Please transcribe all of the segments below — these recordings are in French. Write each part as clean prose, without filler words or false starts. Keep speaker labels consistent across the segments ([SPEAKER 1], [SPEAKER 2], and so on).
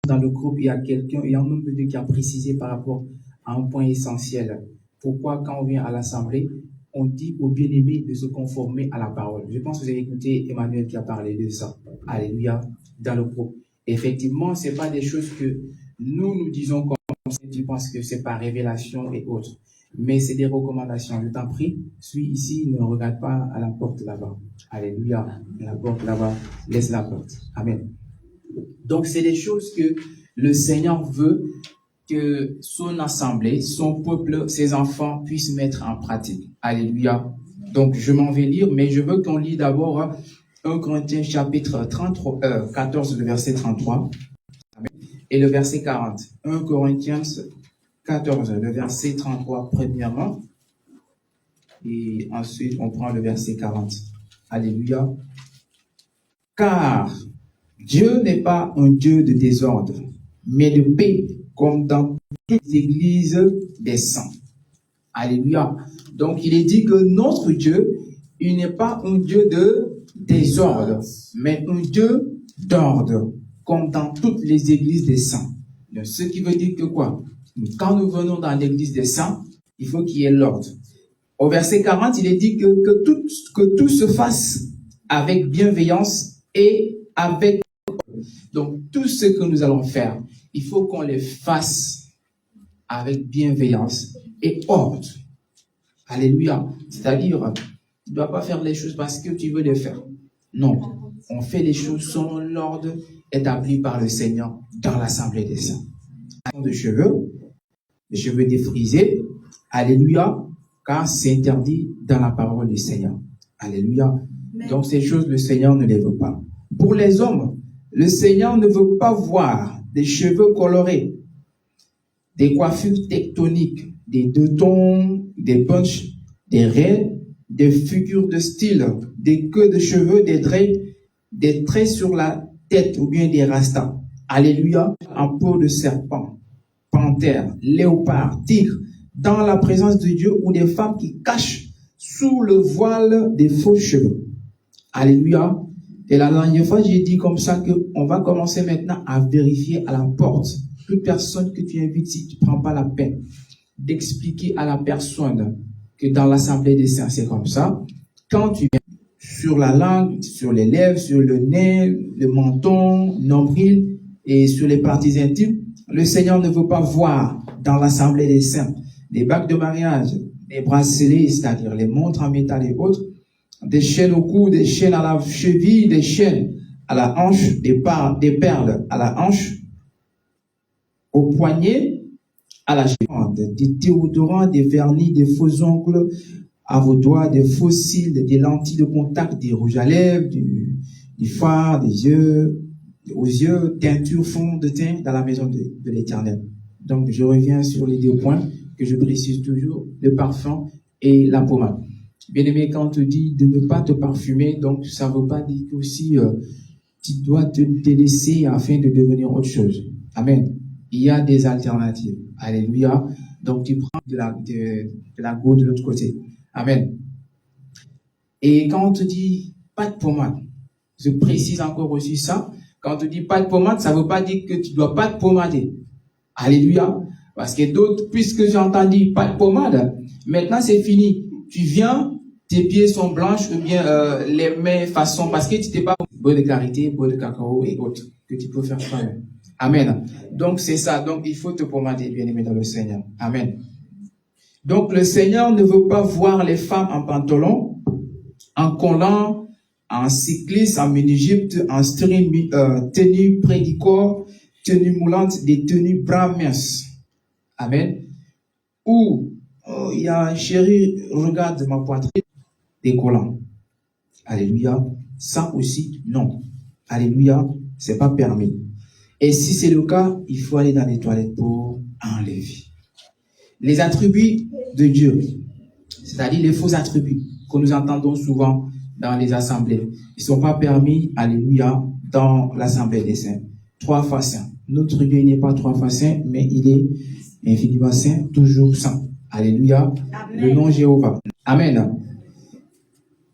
[SPEAKER 1] dans le groupe, il y a quelqu'un, il y a un homme de Dieu qui a précisé par rapport à un point essentiel. Pourquoi, quand on vient à l'assemblée, on dit aux bien-aimés de se conformer à la parole. Je pense que vous avez écouté Emmanuel qui a parlé de ça. Alléluia, dans le groupe. Effectivement, ce n'est pas des choses que nous disons comme ça. Tu penses que c'est par révélation et autres. Mais c'est des recommandations. Je t'en prie, suis ici, ne regarde pas à la porte là-bas. Alléluia, la porte là-bas, laisse la porte. Amen. Donc, c'est des choses que le Seigneur veut que son assemblée, son peuple, ses enfants puissent mettre en pratique. Alléluia. Donc, je m'en vais lire, mais je veux qu'on lit d'abord 1 Corinthiens chapitre 14, le verset 33 et le verset 40. 1 Corinthiens 14, le verset 33 premièrement, et ensuite on prend le verset 40. Alléluia. Car Dieu n'est pas un Dieu de désordre, mais de paix, comme dans toutes les églises des saints. Alléluia. Donc il est dit que notre Dieu, il n'est pas un Dieu de désordre, mais un Dieu d'ordre, comme dans toutes les églises des saints. Donc, ce qui veut dire que quoi? Quand nous venons dans l'église des saints, il faut qu'il y ait l'ordre. Au verset 40, il est dit que tout se fasse avec bienveillance et avec... Donc, tout ce que nous allons faire, il faut qu'on les fasse avec bienveillance et ordre. Alléluia. C'est-à-dire, tu ne dois pas faire les choses parce que tu veux les faire. Non. On fait les choses selon l'ordre établi par le Seigneur dans l'assemblée des saints. De cheveux, les cheveux défrisés. Alléluia. Car c'est interdit dans la parole du Seigneur. Alléluia. Donc, ces choses, le Seigneur ne les veut pas. Pour les hommes, le Seigneur ne veut pas voir des cheveux colorés, des coiffures tectoniques, des deux tons, des bunches, des raies, des figures de style, des queues de cheveux, des traits sur la tête ou bien des rastas. Alléluia. En peau de serpent, panthère, léopard, tigre, dans la présence de Dieu, ou des femmes qui cachent sous le voile des faux cheveux. Alléluia. Et la dernière fois, j'ai dit comme ça qu'on va commencer maintenant à vérifier à la porte. Toute personne que tu invites, si tu ne prends pas la peine d'expliquer à la personne que dans l'assemblée des saints, c'est comme ça. Quand tu viens sur la langue, sur les lèvres, sur le nez, le menton, nombril et sur les parties intimes, le Seigneur ne veut pas voir dans l'assemblée des saints des bagues de mariage, des bracelets, c'est-à-dire les montres en métal et autres, des chaînes au cou, des chaînes à la cheville, des chaînes à la hanche, des perles à la hanche, au poignet, à la cheville, des déodorants, des vernis, des faux ongles à vos doigts, des faux cils, des lentilles de contact, des rouges à lèvres, du fard, des yeux, aux yeux, teinture, fond de teint dans la maison de l'Éternel. Donc, je reviens sur les deux points que je précise toujours, le parfum et la pommade. Bien-aimé, quand on te dit de ne pas te parfumer, donc ça ne veut pas dire qu'aussi tu dois te délaisser afin de devenir autre chose. Amen. Il y a des alternatives. Alléluia. Donc tu prends de la goutte de l'autre côté. Amen. Et quand on te dit pas de pommade, je précise encore aussi ça. Quand on te dit pas de pommade, ça ne veut pas dire que tu ne dois pas te pommader. Alléluia. Parce que d'autres, puisque j'ai entendu pas de pommade, maintenant c'est fini. Tu viens, tes pieds sont blanches ou bien les mains façon, parce que tu t'es pas beurre de karité, beurre de cacao et autres, que tu peux faire toi-même. Amen. Donc c'est ça. Donc il faut te pommader, bien aimé dans le Seigneur. Amen. Donc le Seigneur ne veut pas voir les femmes en pantalon, en collant, en cycliste, en mini-gypte, en string, tenue près du corps, tenue moulante, des tenues bras minces. Amen. Ou il y a chérie, regarde ma poitrine, des collants. Alléluia. Ça aussi, non. Alléluia, c'est pas permis. Et si c'est le cas, il faut aller dans les toilettes pour enlever. Les attributs de Dieu, c'est-à-dire les faux attributs que nous entendons souvent dans les assemblées, ils ne sont pas permis, alléluia, dans l'assemblée des saints. 3 fois saint. Notre Dieu n'est pas 3 fois saint, mais il est infiniment saint, toujours saint. Alléluia. Amen. Le nom Jéhovah. Amen.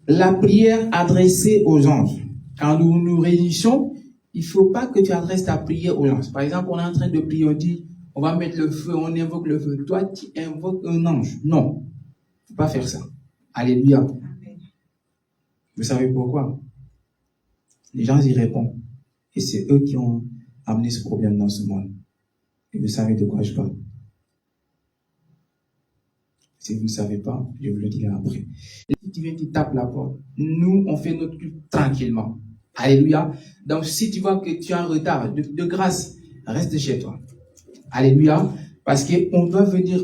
[SPEAKER 1] La prière adressée aux anges. Quand nous nous réunissons, il ne faut pas que tu adresses ta prière aux anges. Par exemple, on est en train de prier, on dit, on va mettre le feu, on invoque le feu. Toi, tu invoques un ange. Non, il ne faut pas faire ça. Alléluia. Vous savez pourquoi? Les gens y répondent. Et c'est eux qui ont amené ce problème dans ce monde. Et vous savez de quoi je parle. Si vous ne savez pas, je vous le dirai après. Et si tu viens, tu tapes la porte. Nous, on fait notre culte tranquillement. Alléluia. Donc, si tu vois que tu es en retard, de grâce, reste chez toi. Alléluia. Parce qu'on doit venir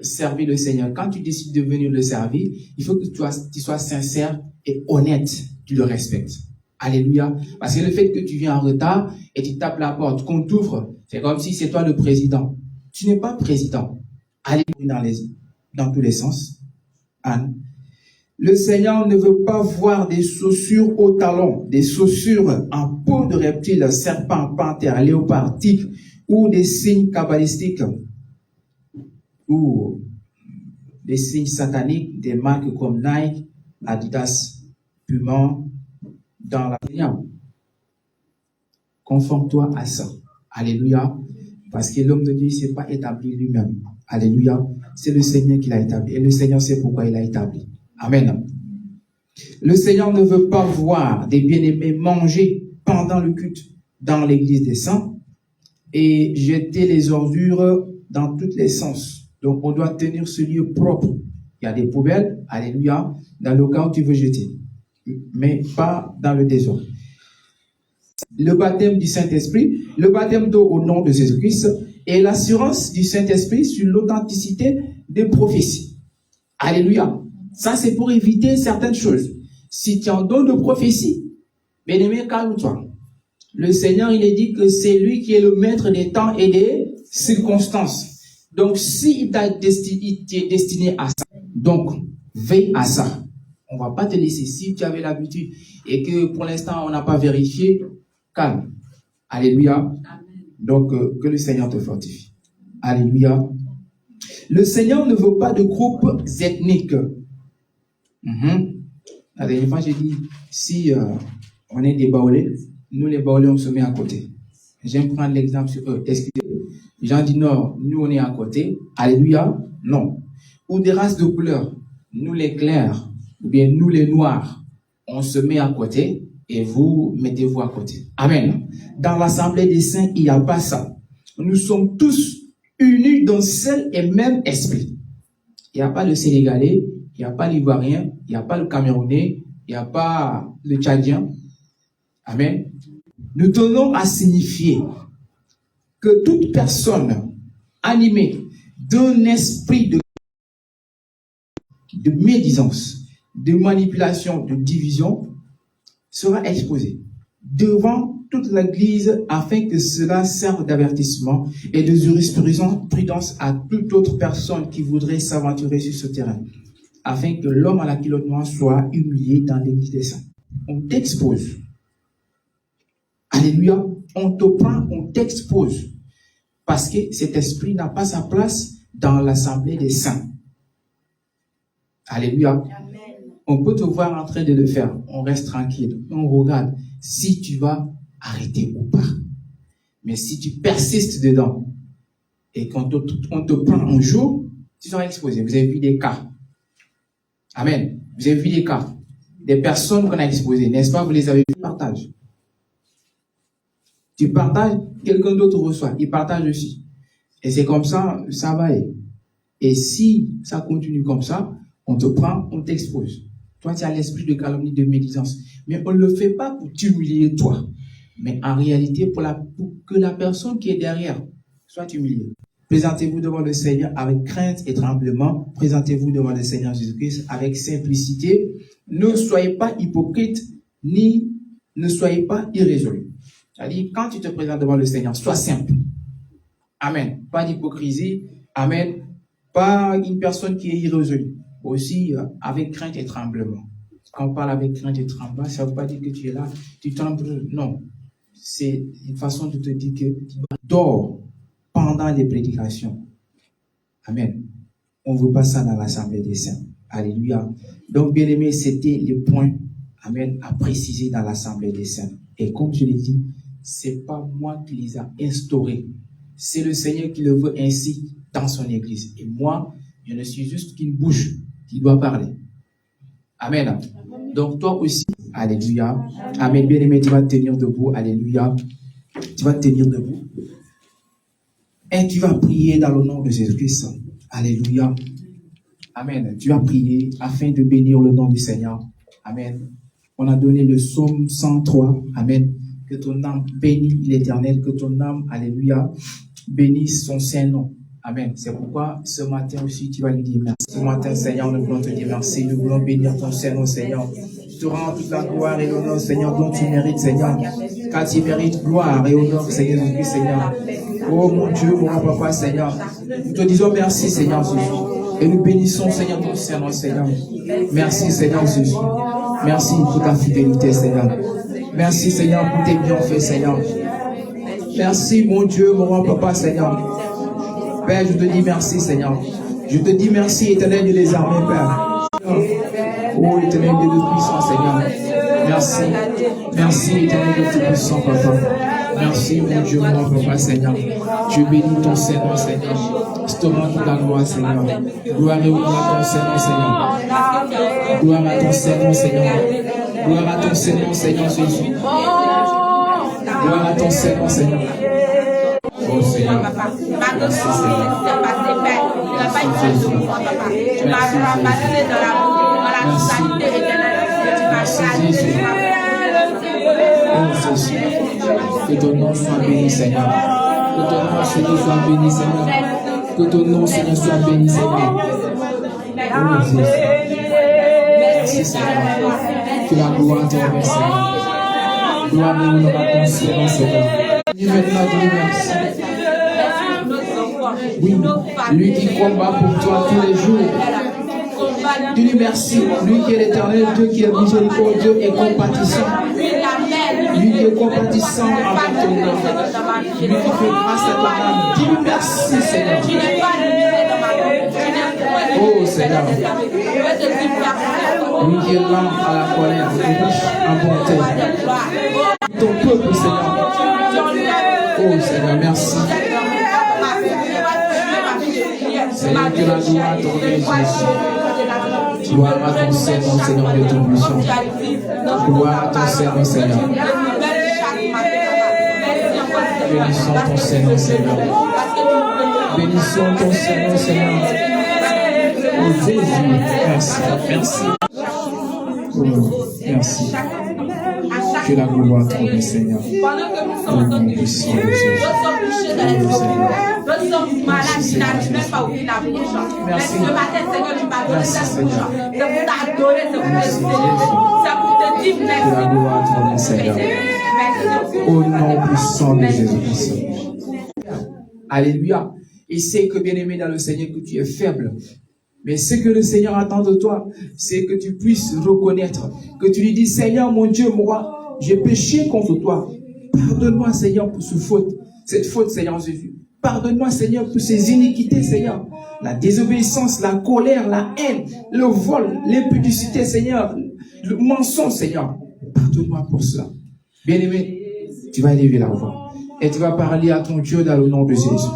[SPEAKER 1] servir le Seigneur. Quand tu décides de venir le servir, il faut que tu sois sincère et honnête. Tu le respectes. Alléluia. Parce que le fait que tu viens en retard et tu tapes la porte, qu'on t'ouvre, c'est comme si c'est toi le président. Tu n'es pas président. Alléluia dans tous les sens. Anne. Le Seigneur ne veut pas voir des chaussures aux talons, des chaussures en peau de reptile, serpent, panthère, léopard, tigre, ou des signes kabbalistiques, ou des signes sataniques, des marques comme Nike, Adidas, Puma, dans la Seigneur. Conforme-toi à ça. Alléluia. Parce que l'homme de Dieu ne s'est pas établi lui-même. Alléluia. C'est le Seigneur qui l'a établi. Et le Seigneur sait pourquoi il l'a établi. Amen. Le Seigneur ne veut pas voir des bien-aimés manger pendant le culte dans l'église des saints et jeter les ordures dans tous les sens. Donc, on doit tenir ce lieu propre. Il y a des poubelles, alléluia, dans le cas où tu veux jeter, mais pas dans le désordre. Le baptême du Saint-Esprit, le baptême d'eau au nom de Jésus-Christ et l'assurance du Saint-Esprit sur l'authenticité des prophéties. Alléluia. Ça, c'est pour éviter certaines choses. Si tu en donnes de prophétie, bien-aimé, calme-toi. Le Seigneur, il est dit que c'est lui qui est le maître des temps et des circonstances. Donc, s'il t'est destiné à ça, donc, veille à ça. On ne va pas te laisser. Si tu avais l'habitude et que pour l'instant, on n'a pas vérifié, calme. Alléluia. Amen. Donc, que le Seigneur te fortifie. Alléluia. Le Seigneur ne veut pas de groupes ethniques. La dernière fois, j'ai dit, si on est des Baoulés, nous les Baoulés, on se met à côté. J'aime prendre l'exemple sur eux. Est-ce que les gens disent non, nous on est à côté. Alléluia. Non. Ou des races de couleur. Nous les clairs, ou bien nous les noirs, on se met à côté et vous mettez-vous à côté. Amen. Dans l'assemblée des saints, il n'y a pas ça. Nous sommes tous unis dans seul et même esprit. Il n'y a pas le Sénégalais, il n'y a pas l'Ivoirien, il n'y a pas le Camerounais, il n'y a pas le Tchadien. Amen. Nous tenons à signifier que toute personne animée d'un esprit de médisance, de manipulation, de division, sera exposée devant toute l'Église afin que cela serve d'avertissement et de jurisprudence à toute autre personne qui voudrait s'aventurer sur ce terrain, afin que l'homme à la culotte noire soit humilié dans l'Église des saints. On t'expose. Alléluia. On te prend, on t'expose. Parce que cet esprit n'a pas sa place dans l'assemblée des saints. Alléluia. Amen. On peut te voir en train de le faire. On reste tranquille. On regarde si tu vas arrêter ou pas. Mais si tu persistes dedans et qu'on te prend un jour, tu seras exposé. Vous avez vu des cas. Amen. Vous avez vu des cas. Des personnes qu'on a exposées, n'est-ce pas? Vous les avez vu, partage. Tu partages, quelqu'un d'autre reçoit. Il partage aussi. Et c'est comme ça, ça va aller. Et si ça continue comme ça, on te prend, on t'expose. Toi, tu as l'esprit de calomnie, de médisance. Mais on ne le fait pas pour t'humilier, toi. Mais en réalité, pour que la personne qui est derrière soit humiliée. Présentez-vous devant le Seigneur avec crainte et tremblement. Présentez-vous devant le Seigneur Jésus-Christ avec simplicité. Ne soyez pas hypocrite, ni ne soyez pas irrésolu. C'est-à-dire, quand tu te présentes devant le Seigneur, sois simple. Amen. Pas d'hypocrisie. Amen. Pas une personne qui est irrésolue. Aussi, avec crainte et tremblement. Quand on parle avec crainte et tremblement, ça ne veut pas dire que tu es là, tu trembles. Non. C'est une façon de te dire que tu dors pendant les prédications. Amen. On ne veut pas ça dans l'assemblée des saints. Alléluia. Donc, bien aimé, c'était le point, amen, à préciser dans l'assemblée des saints. Et comme je l'ai dit, c'est pas moi qui les a instaurés. C'est le Seigneur qui le veut ainsi dans son Église. Et moi, je ne suis juste qu'une bouche qui doit parler. Amen. Donc toi aussi, alléluia. Amen. Bien-aimé, tu vas te tenir debout. Alléluia. Tu vas te tenir debout. Et tu vas prier dans le nom de Jésus-Christ. Alléluia. Amen. Tu vas prier afin de bénir le nom du Seigneur. Amen. On a donné le psaume 103. Amen. Que ton âme bénisse l'Éternel. Que ton âme, alléluia, bénisse son Saint-Nom. Amen. C'est pourquoi ce matin aussi, tu vas lui dire merci. Ce matin, Seigneur, nous voulons te dire merci. Nous voulons bénir ton Saint-Nom, Seigneur. Je te rends toute la gloire et l'honneur, Seigneur, dont tu mérites, Seigneur. Car tu mérites gloire et honneur, Seigneur Jésus-Christ, Seigneur. Oh mon Dieu, mon papa, Seigneur. Nous te disons merci, Seigneur Jésus. Et nous bénissons, Seigneur, ton Saint-Nom, Seigneur. Merci, Seigneur Jésus. Merci pour ta fidélité, Seigneur. Merci, Seigneur, pour tes bienfaits, Seigneur. Merci, mon Dieu, mon roi, papa, Seigneur. Père, je te dis merci, Seigneur. Je te dis merci, éternel Dieu des armées, Père. Oh, éternel Dieu de puissant, Seigneur. Merci. Merci, éternel Dieu de puissant, papa. Merci, mon Dieu, mon roi, papa, Seigneur. Je bénis ton Seigneur, Seigneur. Je te rends toute la gloire, Seigneur. Gloire et honneur à ton Seigneur, Seigneur. Gloire à ton Seigneur, Seigneur. Gloire à ton Seigneur, Seigneur Jésus. Gloire à ton Seigneur, Seigneur. Oh Seigneur. Merci Seigneur. Merci Jésus. Merci Jésus. Oh Jésus. Que ton nom soit béni, Seigneur. Que ton nom, Seigneur, soit béni, Seigneur. Que ton nom, Seigneur, soit béni, Seigneur. Oh Jésus. Merci Seigneur. Que la gloire te remercie, Seigneur. Gloire et honneur à ton Seigneur, Seigneur. Et maintenant, Dieu merci. Oui, lui qui combat pour toi tous les jours. Dis-lui merci. Lui qui est l'éternel Dieu, qui est miséricordieux et compatissant. Lui qui est compatissant avec ton âme. Lui qui fait grâce à ton âme. Dis-lui merci, Seigneur. Oh, Seigneur. Lui qui est lent à la colère et riche en bonté. Ton peuple, Seigneur. Oh, Seigneur, merci. Seigneur, que la gloire te Jésus. Gloire à ton Seigneur, Seigneur de ton puissant. Gloire à ton Seigneur, Seigneur. Bénissons ton Seigneur, Seigneur. Bénissons ton Seigneur, Seigneur. Oh Jésus, merci, merci. Oh, merci. Que la gloire te Seigneur. Oh mon puissant Jésus. Oh Seigneur. Merci Seigneur. Merci. Merci Seigneur. Merci Jésus. Que la gloire te Seigneur. Au nom puissant de Jésus-Christ. Alléluia. Il sait que bien-aimé dans le Seigneur que tu es faible. Mais ce que le Seigneur attend de toi, c'est que tu puisses reconnaître, que tu lui dis, Seigneur mon Dieu, moi, j'ai péché contre toi. Pardonne-moi, Seigneur, pour cette faute, Seigneur Jésus. Pardonne-moi, Seigneur, pour ces iniquités, Seigneur. La désobéissance, la colère, la haine, le vol, l'impudicité, Seigneur. Le mensonge, Seigneur. Pardonne-moi pour cela. Bien-aimé, tu vas élever la voix. Et tu vas parler à ton Dieu dans le nom de Jésus.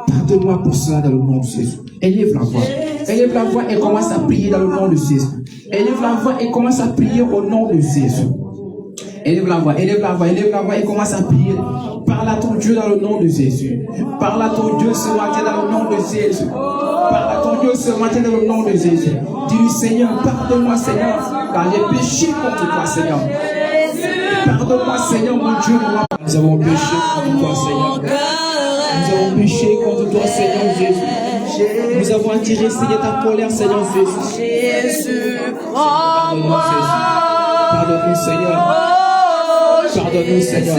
[SPEAKER 1] Pardonne-moi pour cela dans le nom de Jésus. Élève la voix. Élève la voix et commence à prier dans le nom de Jésus. Élève la voix et commence à prier au nom de Jésus. Élève la voix, élève la voix, élève la voix et commence à prier. Parle à ton Dieu dans le nom de Jésus. Parle à ton Dieu ce matin dans le nom de Jésus. Parle à ton Dieu ce matin dans le nom de Jésus. Dis-lui, Seigneur, pardonne-moi, Seigneur, car j'ai péché contre toi, Seigneur. Pardonne-moi, Seigneur, mon Dieu, moi. Nous avons péché contre toi, Seigneur. Nous avons péché contre toi, Seigneur Jésus. Nous avons attiré, Seigneur, ta colère, Seigneur Jésus.
[SPEAKER 2] Jésus, prends-moi.
[SPEAKER 1] Pardonne-nous, Seigneur. Pardonne-nous, Seigneur.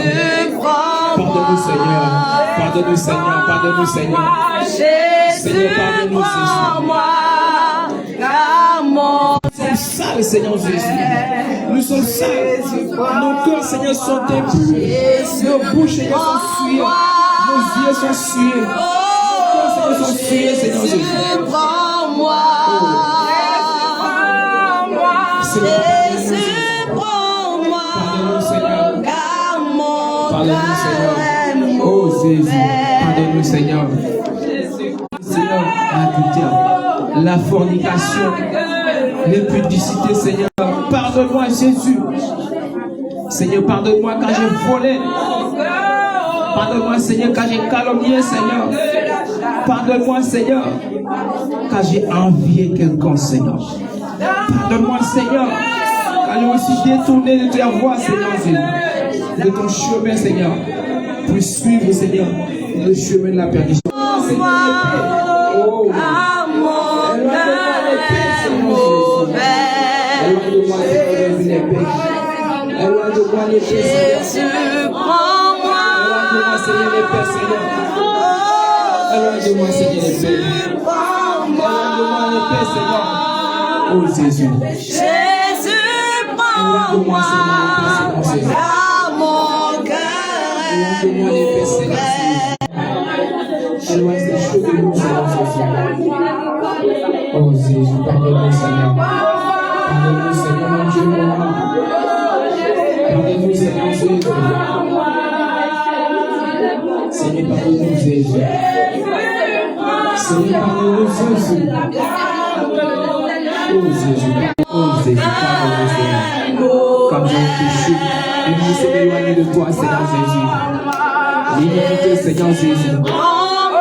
[SPEAKER 1] Pardonne-nous, Seigneur. Pardonne-nous, Seigneur. Pardonne-nous, Seigneur. Seigneur, pardonne-nous, Jésus. Nous sommes sales, Seigneur Jésus. Nous sommes sales. Nos cœurs, Seigneur, sont impurs. Nos bouches, Seigneur, sont souillées. Nos yeux sont souillés. Nos cœurs, Seigneur, sont souillés, Seigneur Jésus.
[SPEAKER 2] Prends-moi.
[SPEAKER 1] Seigneur, pardonne-nous, Seigneur. pardonne-nous, Seigneur. Oh Jésus, pardonne-nous, Seigneur. Seigneur, l'adultère, la fornication, l'impudicité, Seigneur. Pardonne-moi, Jésus. Seigneur, pardonne-moi quand j'ai volé. Pardonne-moi, Seigneur, quand j'ai calomnié, Seigneur. Pardonne-moi, Seigneur, quand j'ai envié quelqu'un, Seigneur. Pardonne-moi, Seigneur, quand je me suis détourné de ta voie, Seigneur Jésus, de ton chemin, Seigneur, pour suivre, Seigneur, le chemin de la perdition. Seigneur, oh, éloigne-moi les péchés. Éloigne-moi les péchés, Seigneur. Éloigne-moi, Seigneur, les péchés, Seigneur. Éloigne-moi, Seigneur, les péchés. Éloigne-moi les péchés, Seigneur. Oh Jésus. Éloigne-moi, Seigneur, les péchés, Seigneur. Éloigne-moi les péchés, Seigneur. Éloigne ces choses de nous, Seigneur Jésus. Oh Jésus, pardonne-nous, Seigneur. Pardonne-nous, Seigneur, mon Dieu, mon roi. Pardonne-nous, Seigneur Jésus. Seigneur, pardonne-nous, Jésus. Seigneur, pardonne-nous, Jésus. Oh Jésus, pardonne-nous, Seigneur. Comme j'ai péché, et nous sommes éloignés de toi, Seigneur Jésus. L'iniquité, Seigneur Jésus.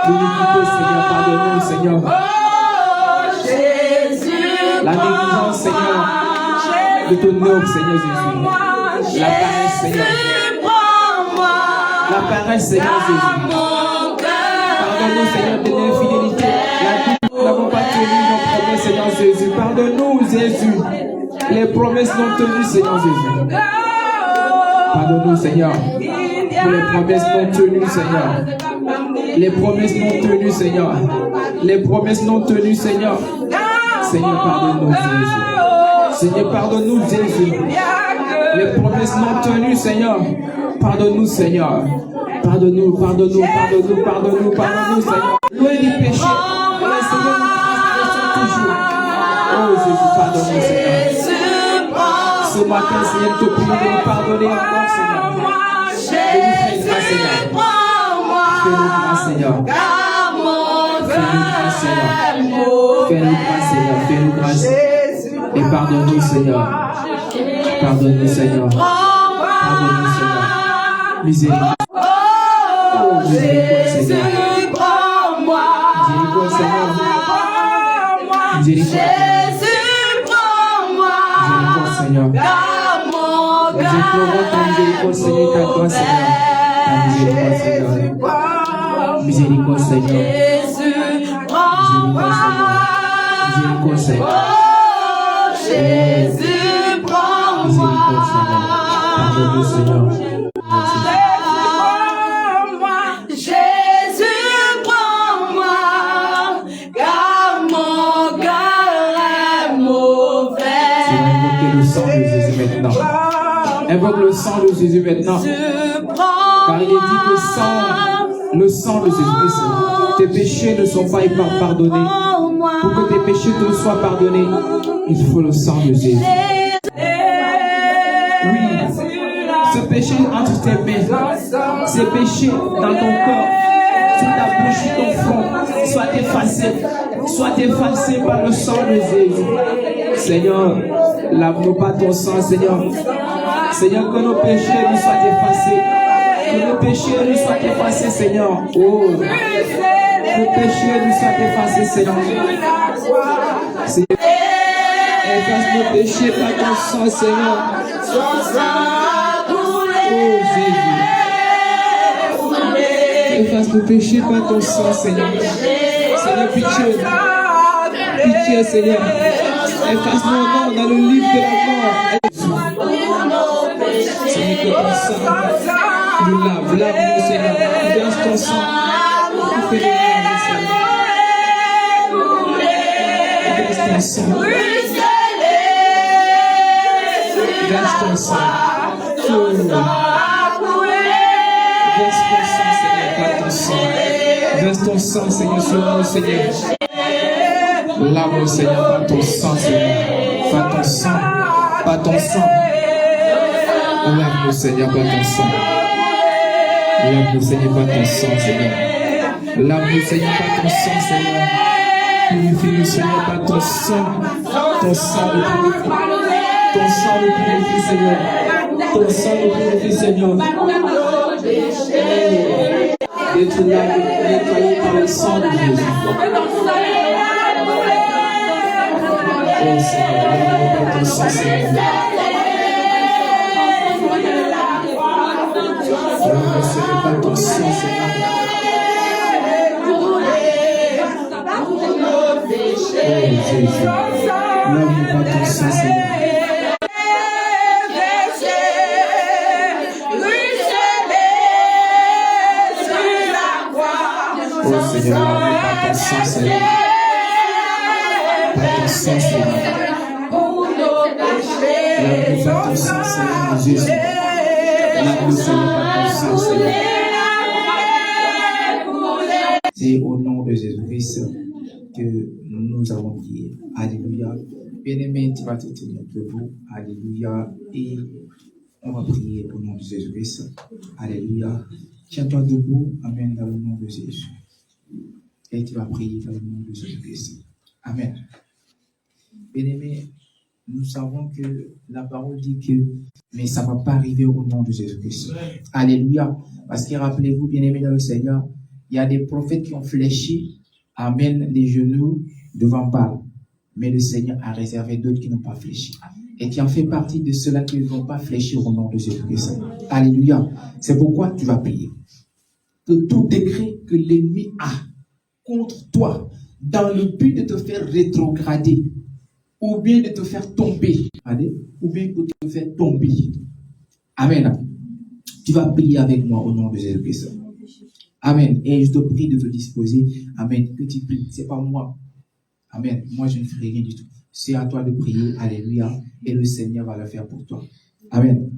[SPEAKER 1] L'iniquité, Seigneur, pardonne-nous, Seigneur. La négligence, Seigneur, de ton œuvre, Seigneur Jésus. La paresse, Seigneur. La paresse, Seigneur Jésus. Pardonne-nous, Seigneur, de l'infidélité. Nous n'avons pas tenu nos promesses, Seigneur Jésus. Pardonne-nous, Jésus. Les promesses non tenues, Seigneur Jésus. Pardonne-nous, Seigneur, pour les promesses non tenues, Seigneur. Les promesses non tenues, Seigneur. Les promesses non tenues, Seigneur. Seigneur, pardonne-nous, Jésus. Seigneur, pardonne-nous, Jésus. Les promesses non tenues, Seigneur. Pardonne-nous, Seigneur. Pardonne-nous, pardonne-nous, pardonne-nous, pardonne-nous, pardonne-nous, Seigneur. Loin du péché, le Seigneur nous transgressons toujours. Oh Jésus, pardonne-nous, Seigneur. Ce matin, Seigneur, te prie de nous pardonner encore, Seigneur. Fais-nous grâce, Seigneur. Fais-nous grâce, Seigneur. Fais-nous grâce, Seigneur. Fais-nous grâce, Seigneur. Fais-nous grâce. Et pardonne-nous, Seigneur. Pardonne-nous, Seigneur. Pardonne-nous, Seigneur. Miséricorde. Oh, miséricorde, Seigneur. Miséricorde, Seigneur. Miséricorde, Seigneur. Nous implorons ta miséricorde, Seigneur, ta grâce, Seigneur. Ta miséricorde, Seigneur. Miséricorde, Seigneur. Miséricorde, Seigneur.
[SPEAKER 2] Jésus, prends-moi.
[SPEAKER 1] Pardonne-nous, Seigneur.
[SPEAKER 2] Jésus, prends-moi, car mon cœur est mauvais.
[SPEAKER 1] Invoquez le sang de Jésus maintenant. Invoque le sang de Jésus maintenant. Car il est dit que le sang de Jésus-Christ, tes péchés ne sont pas pardonnés. Pour que tes péchés te soient pardonnés, il faut le sang de Jésus. Oui, ce péché entre tes mains, ce péché dans ton corps, sur ta bouche, sur ton front, soit effacé par le sang de Jésus. Seigneur, lave-nous par ton sang, Seigneur. Seigneur, que nos péchés nous soient effacés. Que nos péchés nous soient effacés, Seigneur. Oh, que nos péchés nous soient effacés, Seigneur. Seigneur, efface nos péchés par ton sang, Seigneur. Oh, Jésus. Efface nos péchés par ton sang, Seigneur. Seigneur, pitié. Pitié, Seigneur. Efface nos noms dans le livre de la mort. Seigneur, que ton sang nous lave. Lave-nous, Seigneur. Verse ton sang. Fais-nous laver, Seigneur. Verse ton sang. Verse ton sang. Verse ton sang, Seigneur, par ton sang. Verse ton sang, Seigneur, sur nous, Seigneur. Lave-nous, Seigneur, par ton sang, Seigneur. Par ton sang. Par ton sang. Lave-nous, Seigneur, par ton sang. L'amour, ce n'est pas ton sang, Seigneur. L'amour, ce n'est pas ton sang, Seigneur. Purifie-nous, Seigneur, par ton sang. Ton sang nous purifie. Ton sang nous purifie, Seigneur. Ton sang nous purifie, Seigneur. D'être là, nettoyé par le sang de Jésus. Oh Seigneur, donne-nous par ton sang, Seigneur. L'amour, ce n'est pas ton sang, Seigneur. Oh Jésus, l'amour par ton sang, Seigneur. Oh Seigneur, l'amour par ton sang, Seigneur. Par ton sang, Seigneur. L'amour par ton sang, Seigneur, Jésus. L'amour, Seigneur, par ton sang, Seigneur. C'est au nom de Jésus-Christ que nous avons prié. Alléluia. Bien-aimé, tu vas te tenir debout. Alléluia. Et on va prier au nom de Jésus-Christ. Alléluia. Tiens-toi debout. Amen. Dans le nom de Jésus. Et tu vas prier dans le nom de Jésus-Christ. Amen. Bien-aimé, nous savons que la parole dit que, mais ça ne va pas arriver au nom de Jésus-Christ. Alléluia. Parce que rappelez-vous, bien-aimé dans le Seigneur, il y a des prophètes qui ont fléchi, amen, les genoux devant Baal. Mais le Seigneur a réservé d'autres qui n'ont pas fléchi. Et qui en fait partie de ceux-là qui ne vont pas fléchir au nom de Jésus-Christ. Alléluia. C'est pourquoi tu vas prier. Que tout décret que l'ennemi a contre toi, dans le but de te faire rétrograder, ou bien de te faire tomber, ou bien de te faire tomber. Amen. Tu vas prier avec moi au nom de Jésus-Christ. Amen. Et je te prie de te disposer. Amen. Que tu pries. C'est pas moi. Amen. Moi, je ne fais rien du tout. C'est à toi de prier. Alléluia. Et le Seigneur va le faire pour toi. Amen.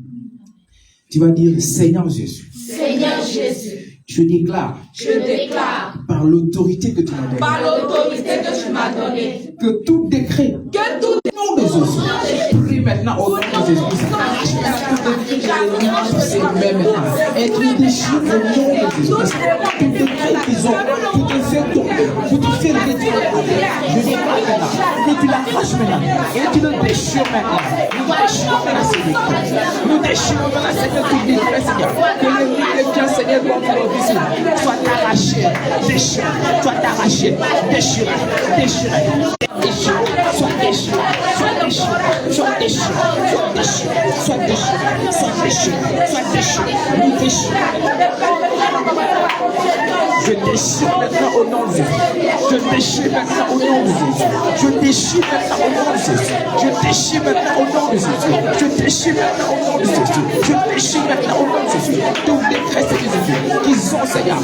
[SPEAKER 1] Tu vas dire, Seigneur Jésus.
[SPEAKER 2] Seigneur Jésus.
[SPEAKER 1] Je déclare. Par l'autorité que tu m'as donnée. Que tout décret. Nom de Jésus. Prie maintenant au nom de Jésus. Être déchiré au nom de Jésus. Tout décret qu'ils ont pour te faire tomber, pour te faire réduire. Je déclare maintenant que tu l'arraches maintenant et tu le déchires maintenant. Nous déchirons maintenant ces décrets. Nous déchirons maintenant Seigneur tout décret, Seigneur. Que le nom de Dieu, Seigneur, doit nous ici. Soit arraché, déchiré, soit arraché, déchiré, déchiré. Soit déchiré, soit déchiré, soit déchiré, soit déchiré, soit déchiré, soit déchiré, soit déchiré, nous déchirons. Je déchire maintenant au nom de Jésus. Je déchire maintenant au nom de Jésus. Je déchire maintenant au nom de Jésus. Je déchire maintenant au nom de Jésus. Je déchire maintenant au nom de Jésus. Je déchire maintenant au nom de Jésus. Tous les décrets de Jésus qu'ils ont, Seigneur.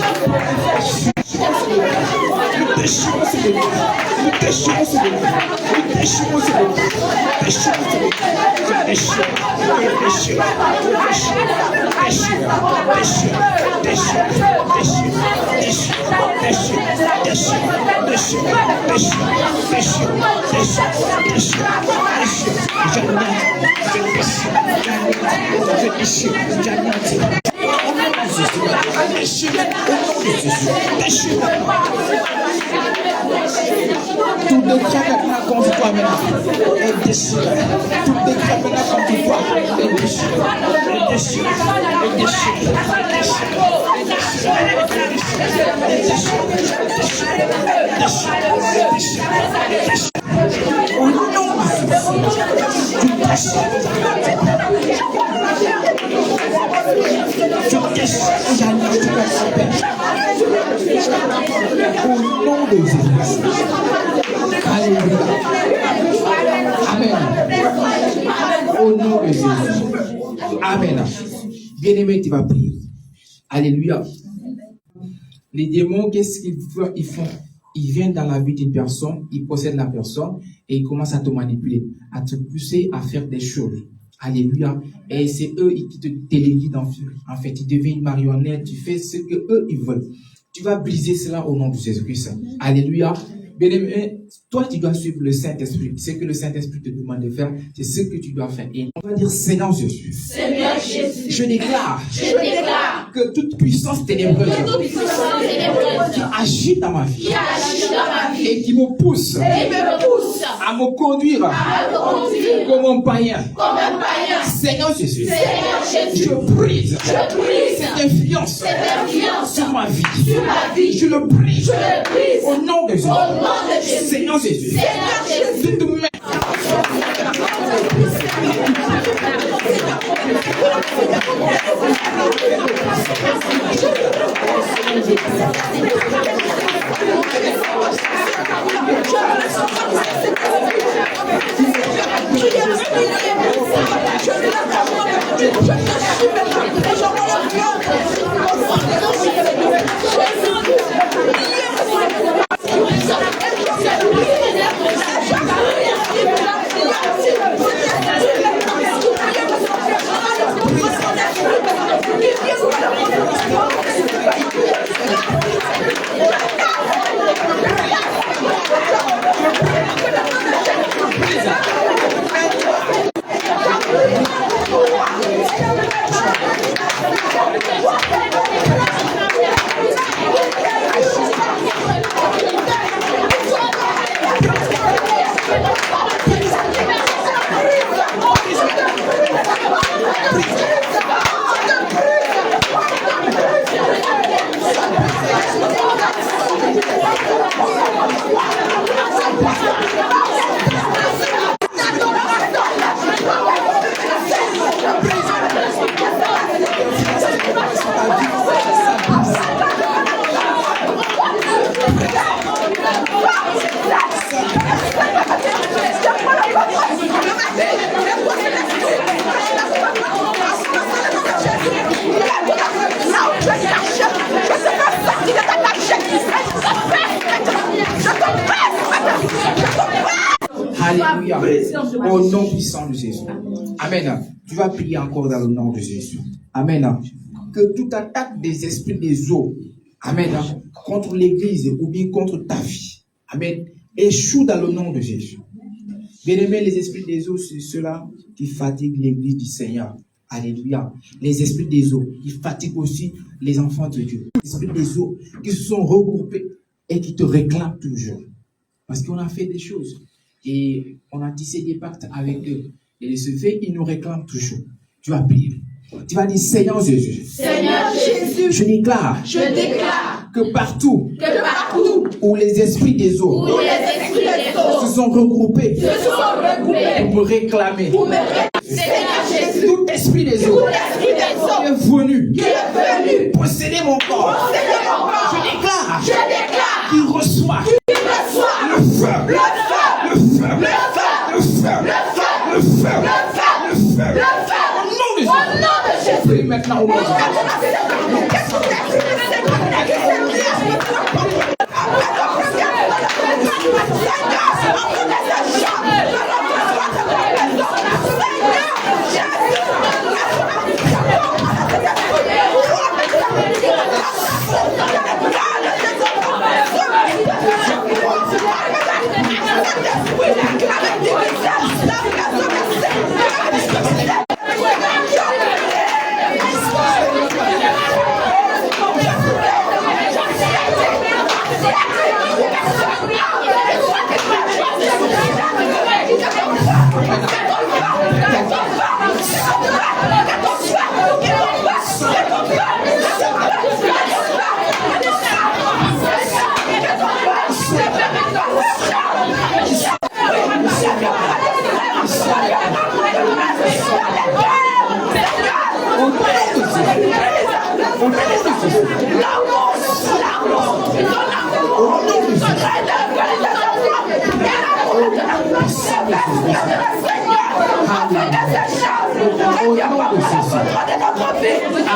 [SPEAKER 1] Nous déchirons ce décret. Nous déchirons ce décret. Nous déchirons ce décret. Déchirons ce décret. Je déchire. Je déchire. Je déchire. Déchire. Tout décret maintenant contre toi maintenant est déchiré. Tout décret maintenant contre toi est déchiré. Au nom de Jésus, au nom de Jésus. Alléluia. Amen. Au nom de Jésus. Amen. Bien-aimé, tu vas prier. Alléluia. Les démons, qu'est-ce qu'ils font? Ils viennent dans la vie d'une personne, ils possèdent la personne et ils commencent à te manipuler, à te pousser à faire des choses. Alléluia. Et c'est eux qui te téléguident en fait. Ils deviennent une marionnette, tu fais ce que eux ils veulent. Tu vas briser cela au nom de Jésus-Christ. Alléluia. Bien-aimé, toi, tu dois suivre le Saint-Esprit. Ce que le Saint-Esprit te demande de faire, c'est ce que tu dois faire. Et on va dire, Seigneur Jésus.
[SPEAKER 2] Seigneur Jésus.
[SPEAKER 1] Je déclare.
[SPEAKER 2] Je déclare.
[SPEAKER 1] Que toute puissance ténébreuse. Qui agit dans ma vie. Et qui me pousse. À me conduire. Comme un païen. Seigneur Jésus. Je brise. Cette influence. Sur ma vie. Je le brise. Au nom de Jésus. Seigneur Jésus. De te mettre. Alléluia. Au nom puissant de Jésus. Amen. Tu vas prier encore dans le nom de Jésus. Amen. Que toute attaque des esprits des eaux, amen, contre l'église ou bien contre ta vie, amen, échoue dans le nom de Jésus. Bien-aimés, les esprits des eaux, c'est ceux-là qui fatiguent l'église du Seigneur. Alléluia. Les esprits des eaux, qui fatiguent aussi les enfants de Dieu. Les esprits des eaux qui se sont regroupés et qui te réclament toujours. Parce qu'on a fait des choses. Et on a tissé des pactes avec eux. Et de ce fait, ils nous réclament toujours. Tu vas prier. Tu vas dire, Seigneur Jésus.
[SPEAKER 2] Seigneur Jésus.
[SPEAKER 1] Je déclare. Que partout. Où les esprits des eaux. Se sont regroupés. Pour me réclamer.
[SPEAKER 2] Seigneur Jésus.
[SPEAKER 1] Tout esprit des eaux. Qui est venu. Posséder mon corps. Je déclare. Qu'il reçoit. Le feu. Au nom de Jésus. Prie maintenant au nom de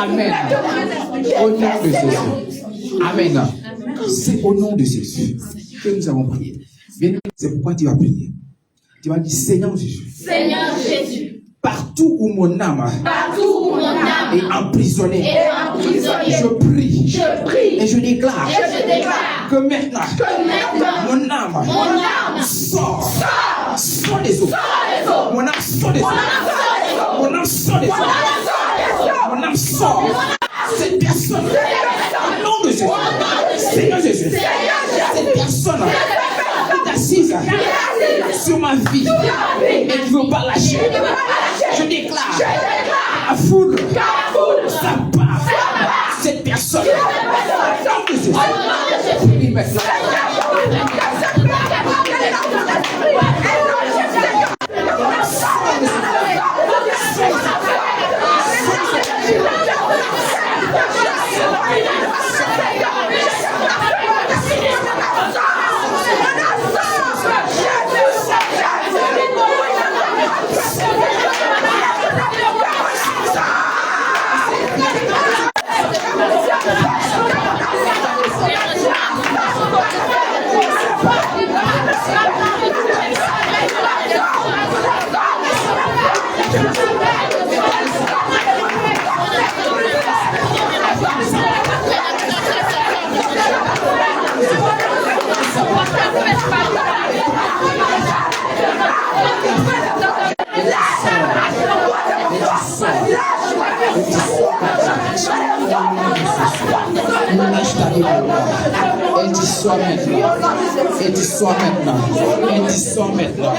[SPEAKER 1] Amen. Au nom de Jésus. Amen. C'est au nom de Jésus que nous avons prié. C'est pourquoi tu vas prier. Tu vas dire, Seigneur Jésus.
[SPEAKER 2] Seigneur Jésus.
[SPEAKER 1] Partout où mon âme est emprisonnée, je prie et je déclare que maintenant mon âme sort. Sort des eaux. Mon âme sort des eaux. Mon âme sort des eaux. Mon âme sort. Cette personne, au nom de Jésus, Seigneur Jésus, cette personne est assise sur ma vie et qui ne veut pas lâcher. Je déclare à foudre, ça part. Cette personne, au nom de Jésus, prie maintenant. Elle dit soit maintenant. Elle dit soit maintenant. Elle dit soit maintenant.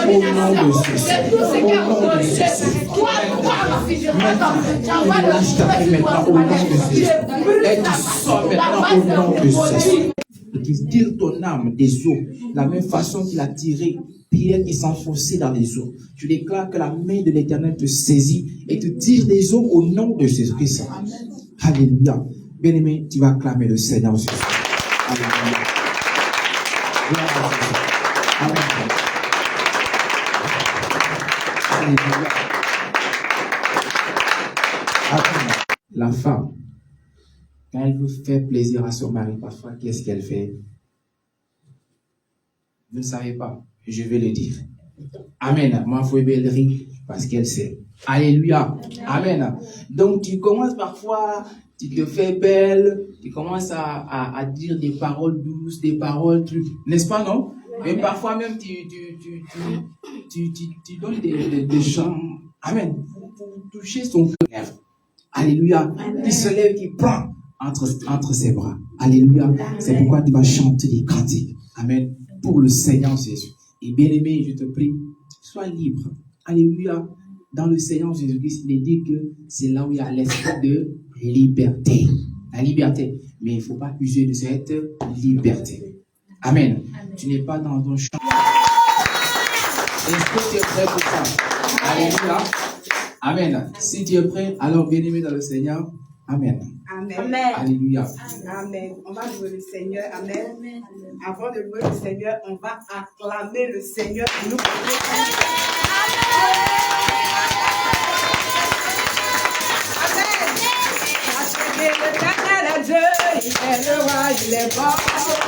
[SPEAKER 1] Au nom de Jésus. Au nom de Jésus. Maintenant. Elle lâche ta vie maintenant au nom de Jésus. Elle dit soit maintenant au nom de Jésus. Il tire ton âme des eaux, la même façon qu'il a tiré Pierre qui s'enfonçait dans les eaux. Je déclare que la main de l'Éternel te saisit et te tire des eaux au nom de Jésus-Christ. Alléluia. Bien-aimé, tu vas acclamer le Seigneur Jésus. Alléluia. Amen. Alléluia. Amen. La femme, quand elle veut faire plaisir à son mari, parfois, qu'est-ce qu'elle fait? Vous ne savez pas, je vais le dire. Amen. Ma foi bellerie, parce qu'elle sait. Alléluia. Amen. Donc, tu commences parfois, tu te fais belle, tu commences à dire des paroles douces, des paroles trucs, n'est-ce pas, non? Et parfois même, tu donnes des chants. Amen. Pour toucher son cœur. Alléluia. Qui se lève, qui prend entre ses bras. Alléluia. C'est pourquoi tu vas chanter des cantiques. Amen. Pour le Seigneur Jésus. Et bien aimé, je te prie, sois libre. Alléluia. Dans le Seigneur Jésus-Christ, il est dit que c'est là où il y a l'esprit de liberté. La liberté. Mais il ne faut pas user de cette liberté. Amen. Tu n'es pas dans ton champ. Est-ce que tu es prêt pour ça? Alléluia. Amen. Si tu es prêt, alors bien aimé dans le Seigneur. Amen.
[SPEAKER 3] Amen.
[SPEAKER 1] Alléluia.
[SPEAKER 3] Amen. On va louer le Seigneur. Amen. Avant de louer le Seigneur, on va acclamer le Seigneur. Nous Amen. L'éternel est Dieu, il est le roi, il est bon.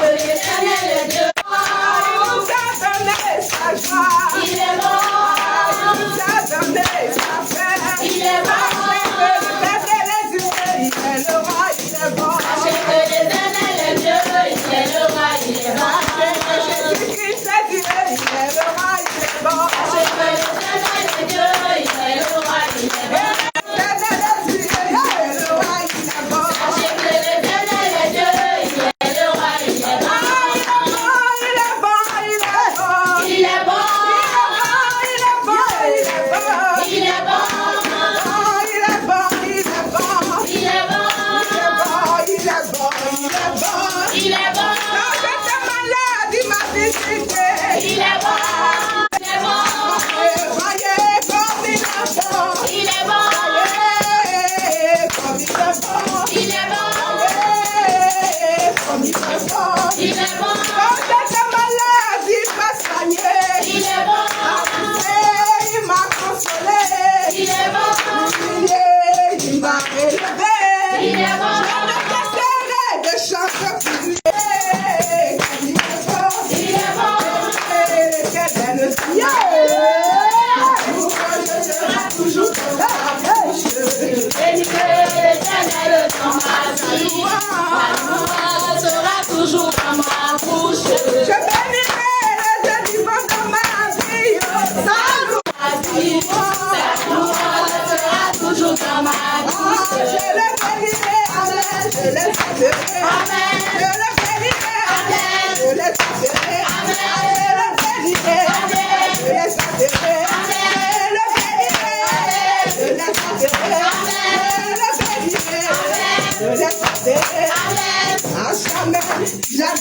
[SPEAKER 3] L'éternel est Dieu, il nous a donné sa joie. Il est bon. Il nous a donné sa paix. Il est bon. L'éternel est Dieu, il est le roi, il est bon. L'éternel est Dieu, il est le roi, il est bon. Jésus-Christ est Dieu, il est le roi, il est bon. L'éternel est Dieu, il est le roi, il est bon.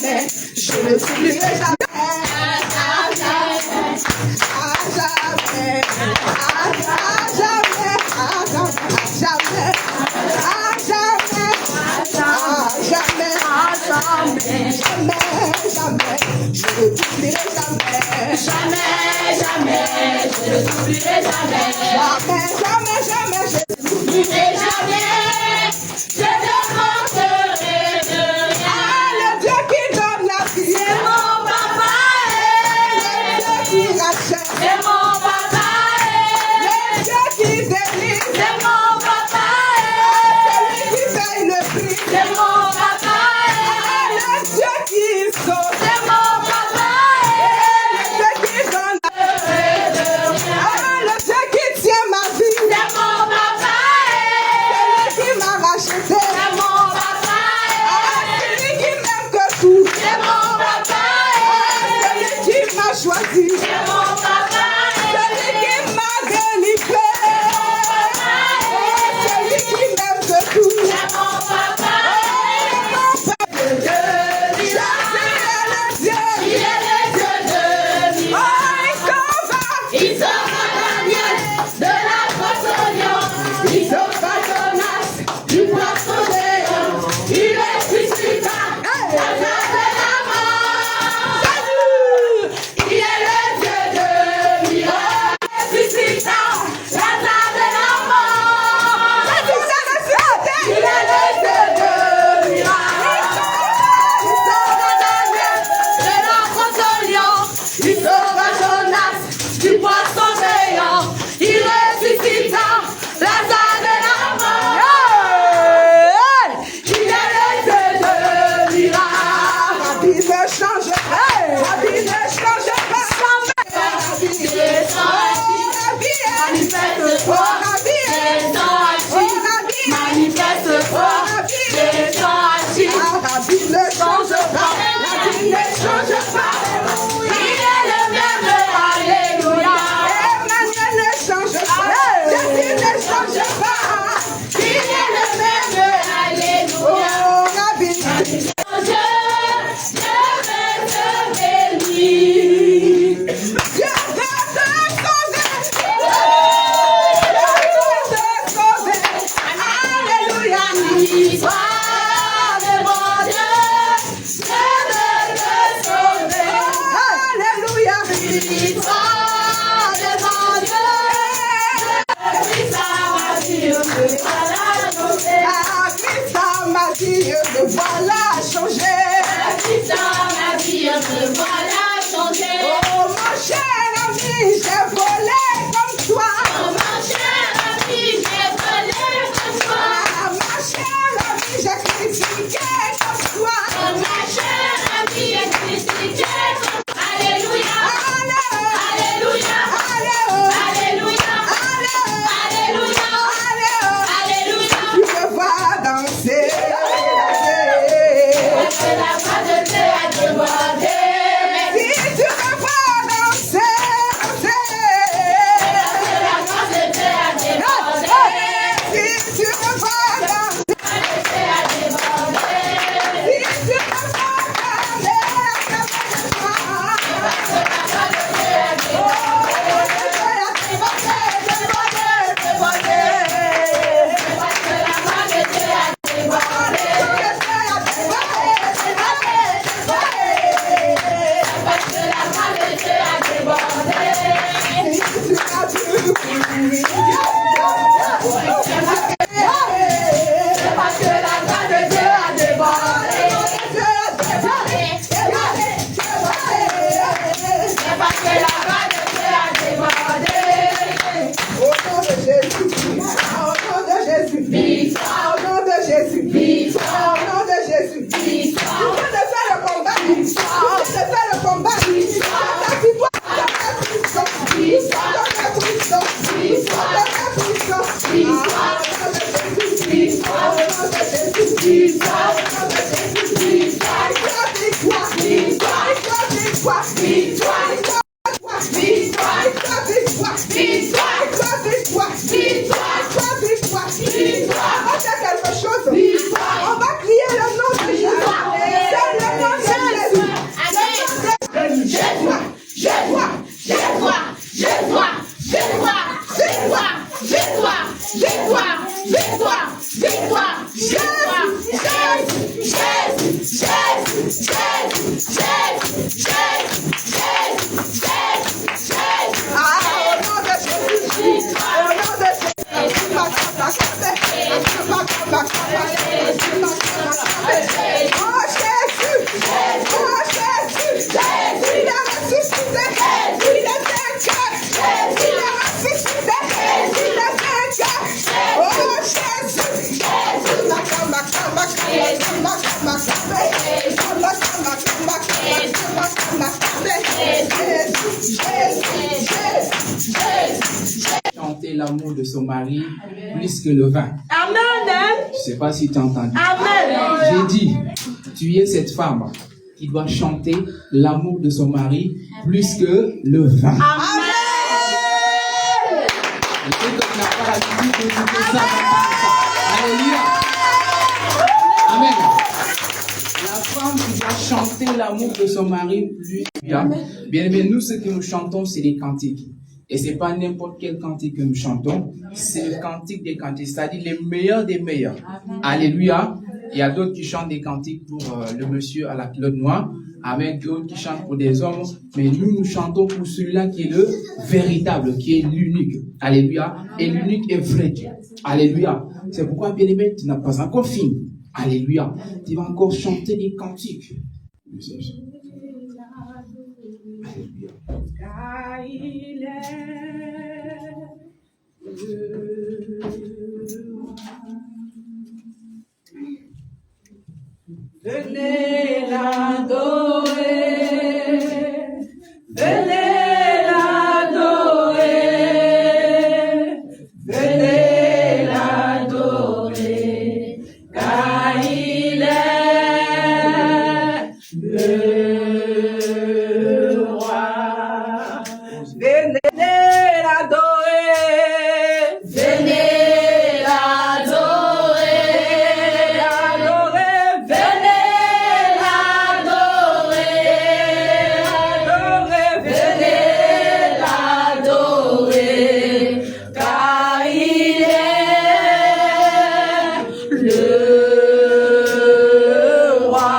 [SPEAKER 3] jamais, je ne t'oublierai jamais. À jamais, je ne t'oublierai jamais. Jamais, je ne t'oublierai jamais. Jamais, je ne t'oublierai jamais. Je te manquerai de rien. Ah, le Dieu qui donne la vie, c'est mon papa. Le Dieu qui rachète, c'est mon papa. Le Dieu qui délivre, c'est mon papa. Celui qui paye le prix, c'est mon papa. Le Dieu qui sauve, c'est mon papa. Le Dieu qui donne le Dieu qui tient ma vie, c'est mon papa. Celui qui m'a racheté, c'est mon papa. Celui qui m'aime que tout, c'est mon papa. Celui qui m'a choisi, c'est mon papa. Celui qui m'a délivré, celui qui m'aime que tout, c'est mon papa. On va crier le nom de Jésus. C'est le nom de Jésus.
[SPEAKER 1] Chanter l'amour de son mari plus que le vin.
[SPEAKER 3] Amen.
[SPEAKER 1] Je ne sais pas si tu as entendu.
[SPEAKER 3] Amen.
[SPEAKER 1] J'ai dit, tu es cette femme qui doit chanter l'amour de son mari plus que le vin.
[SPEAKER 3] Amen.
[SPEAKER 1] Et ceux qui n'ont pas l'habitude d'écouter ça, alléluia. Amen. La femme qui doit chanter l'amour de son mari plus bien. Bien aimé, nous, ce que nous chantons, c'est des cantiques. Et ce n'est pas n'importe quel cantique que nous chantons, c'est le cantique des cantiques, c'est-à-dire les meilleurs des meilleurs. Amen. Alléluia. Il y a d'autres qui chantent des cantiques pour le monsieur à la culotte noire, avec d'autres qui chantent pour des hommes, mais nous chantons pour celui-là qui est le véritable, qui est l'unique. Alléluia. Et l'unique est vrai Dieu. Alléluia. C'est pourquoi, bien aimé, tu n'as pas encore fini. Alléluia. Tu vas encore chanter des cantiques. Alléluia.
[SPEAKER 3] Car il venez l'adorer, venez l'adorer, venez l'adorer, car il est le roi. Venez l'adorer, venez l'adorer, le roi.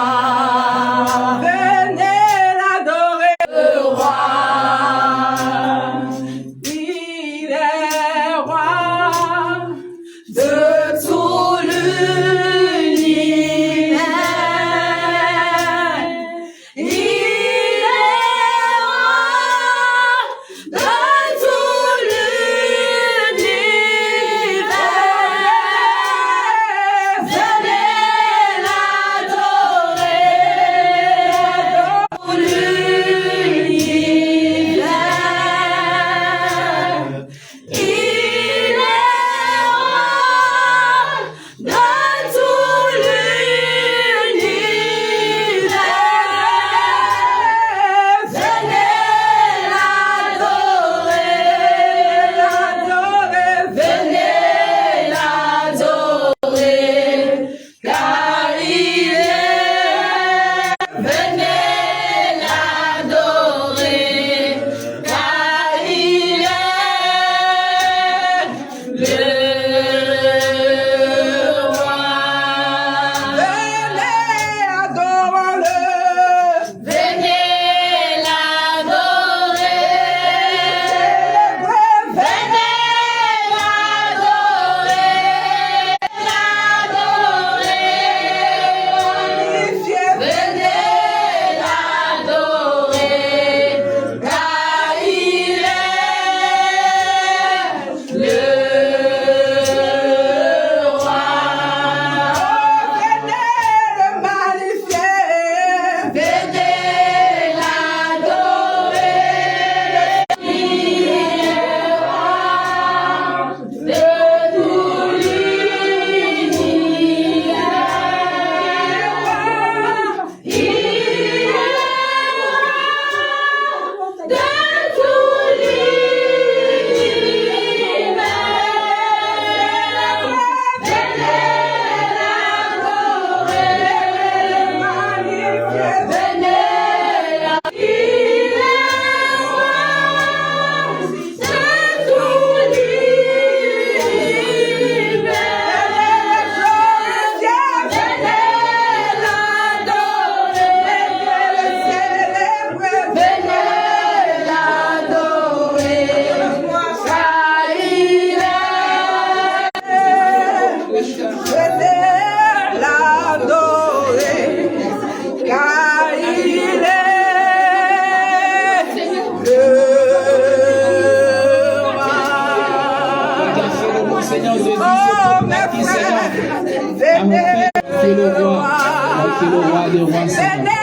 [SPEAKER 1] qui est le roi des rois, Seigneur.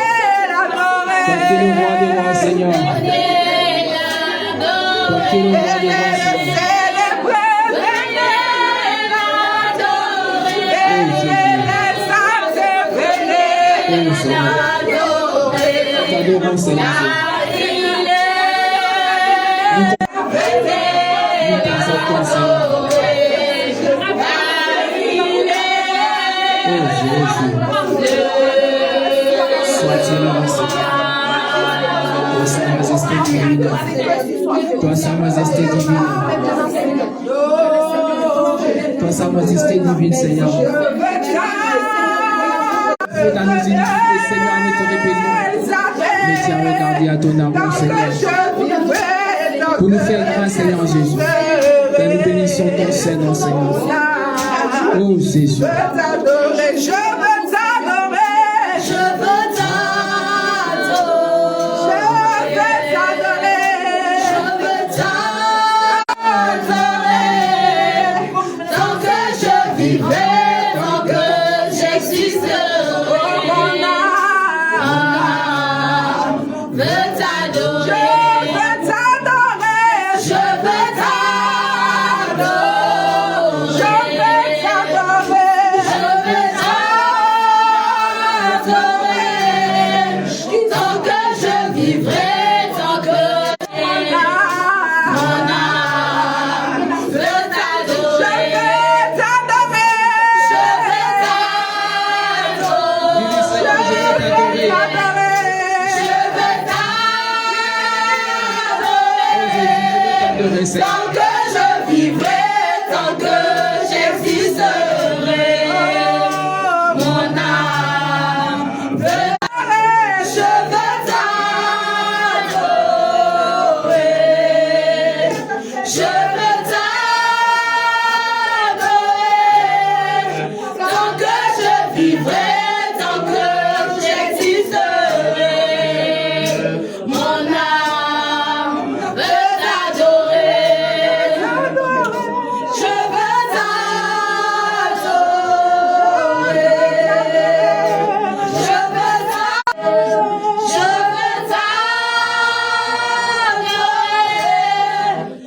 [SPEAKER 1] Toi qui es le roi des rois, Seigneur. Toi qui es le roi des rois, Seigneur. T'adorons, Seigneur. Nous t'exaltons, Seigneur. Oh Jésus. Sois-tu là, Seigneur. Toi, sa majesté divine. Toi, sa majesté divine. Toi, sa majesté divine, Seigneur. Dans nos iniquités, Seigneur, nous te répétons. Mais tu as regardé à ton amour, Seigneur. Pour nous faire grâce, Seigneur Jésus. Et nous bénissons ton Seigneur, Seigneur. Oh Jésus.
[SPEAKER 3] Je veux t'adorer, je veux t'adorer, je veux t'adorer, tant que je vivrai, tant que j'existerai, mon âme veut t'adorer, je veux tant que je vivrai, tant que mon âme veut t'adorer, je veux tant que je vivrai, tant que j'existerai, mon âme veut t'adorer, je veux t'adorer, je veux t'adorer, tant que je vivrai, tant que j'existerai, mon âme veut t'adorer, je veux t'adorer, je veux t'adorer,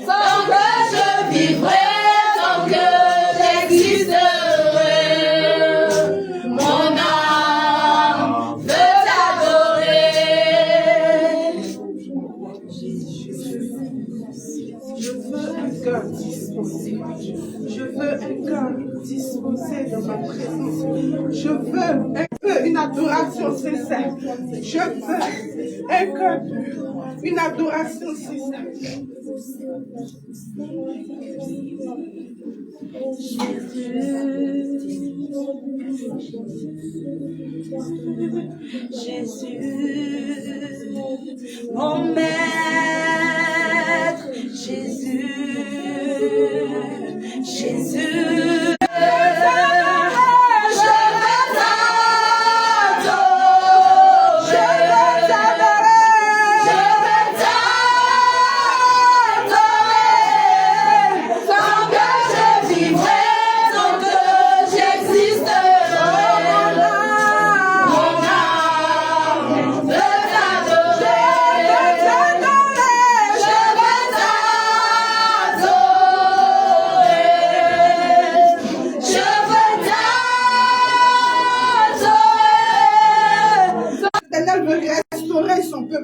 [SPEAKER 3] tant que je vivrai, tant que j'existerai, mon âme veut t'adorer.
[SPEAKER 4] Je veux un cœur disposé. Je veux un cœur disposé dans ma présence. Je veux une adoration sincère. Je veux un cœur pur. Une adoration sincère.
[SPEAKER 3] Jésus, mon maître, Jésus, Jésus.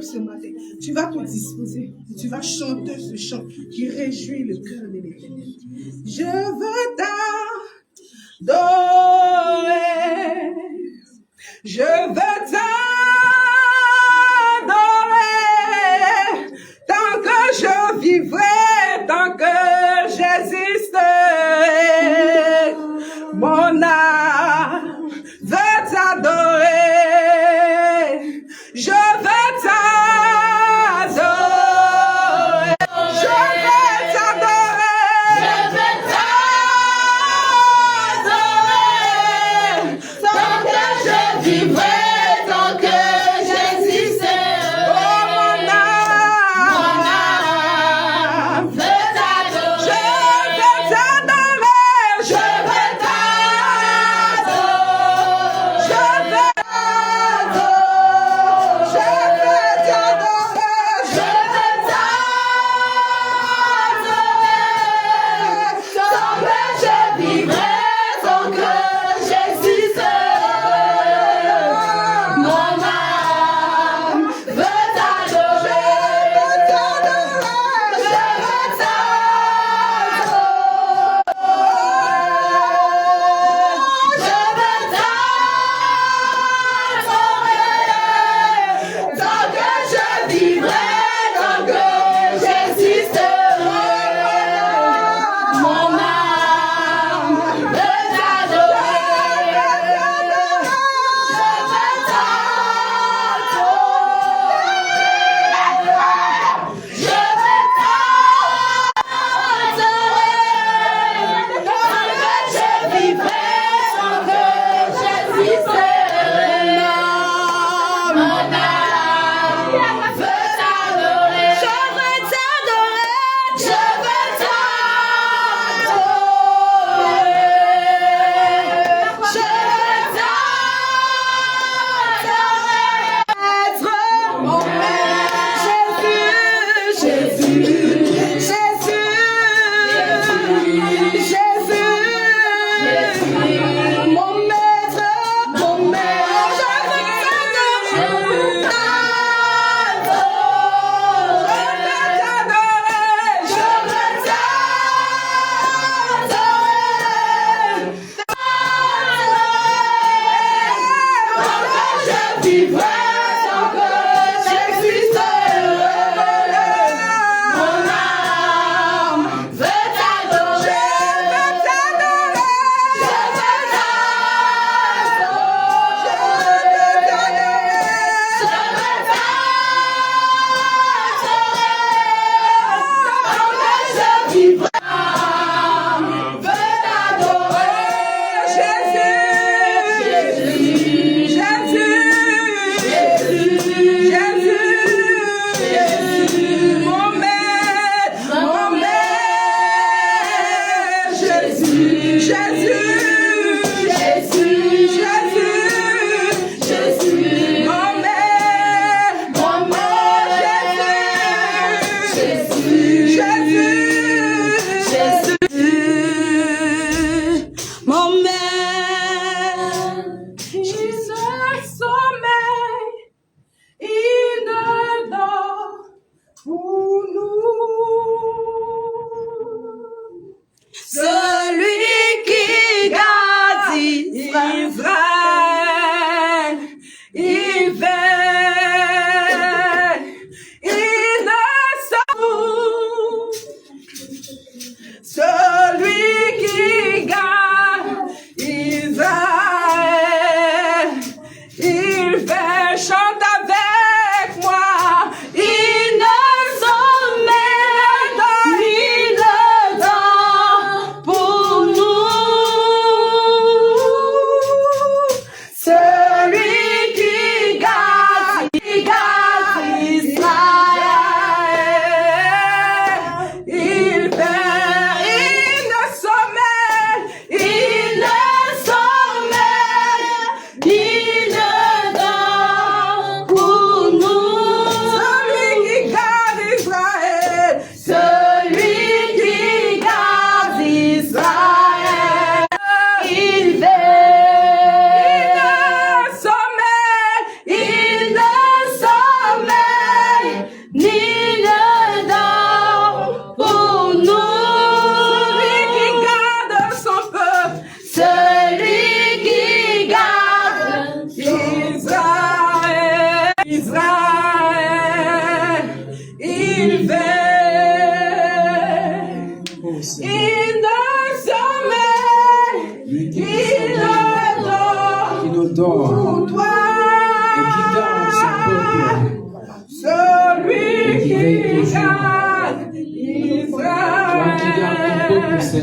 [SPEAKER 4] Ce matin, tu vas te disposer, tu vas chanter ce chant qui réjouit le cœur de l'Éternel. Je veux t'adorer, je veux t'adorer, tant que je vivrai, tant que j'existerai, mon âme veut t'adorer, je veux t'adorer, je veux t'adorer, tant que je vivrai, tant que j'existerai, oh mon âme veut t'adorer, je veux t'adorer, je veux t'adorer.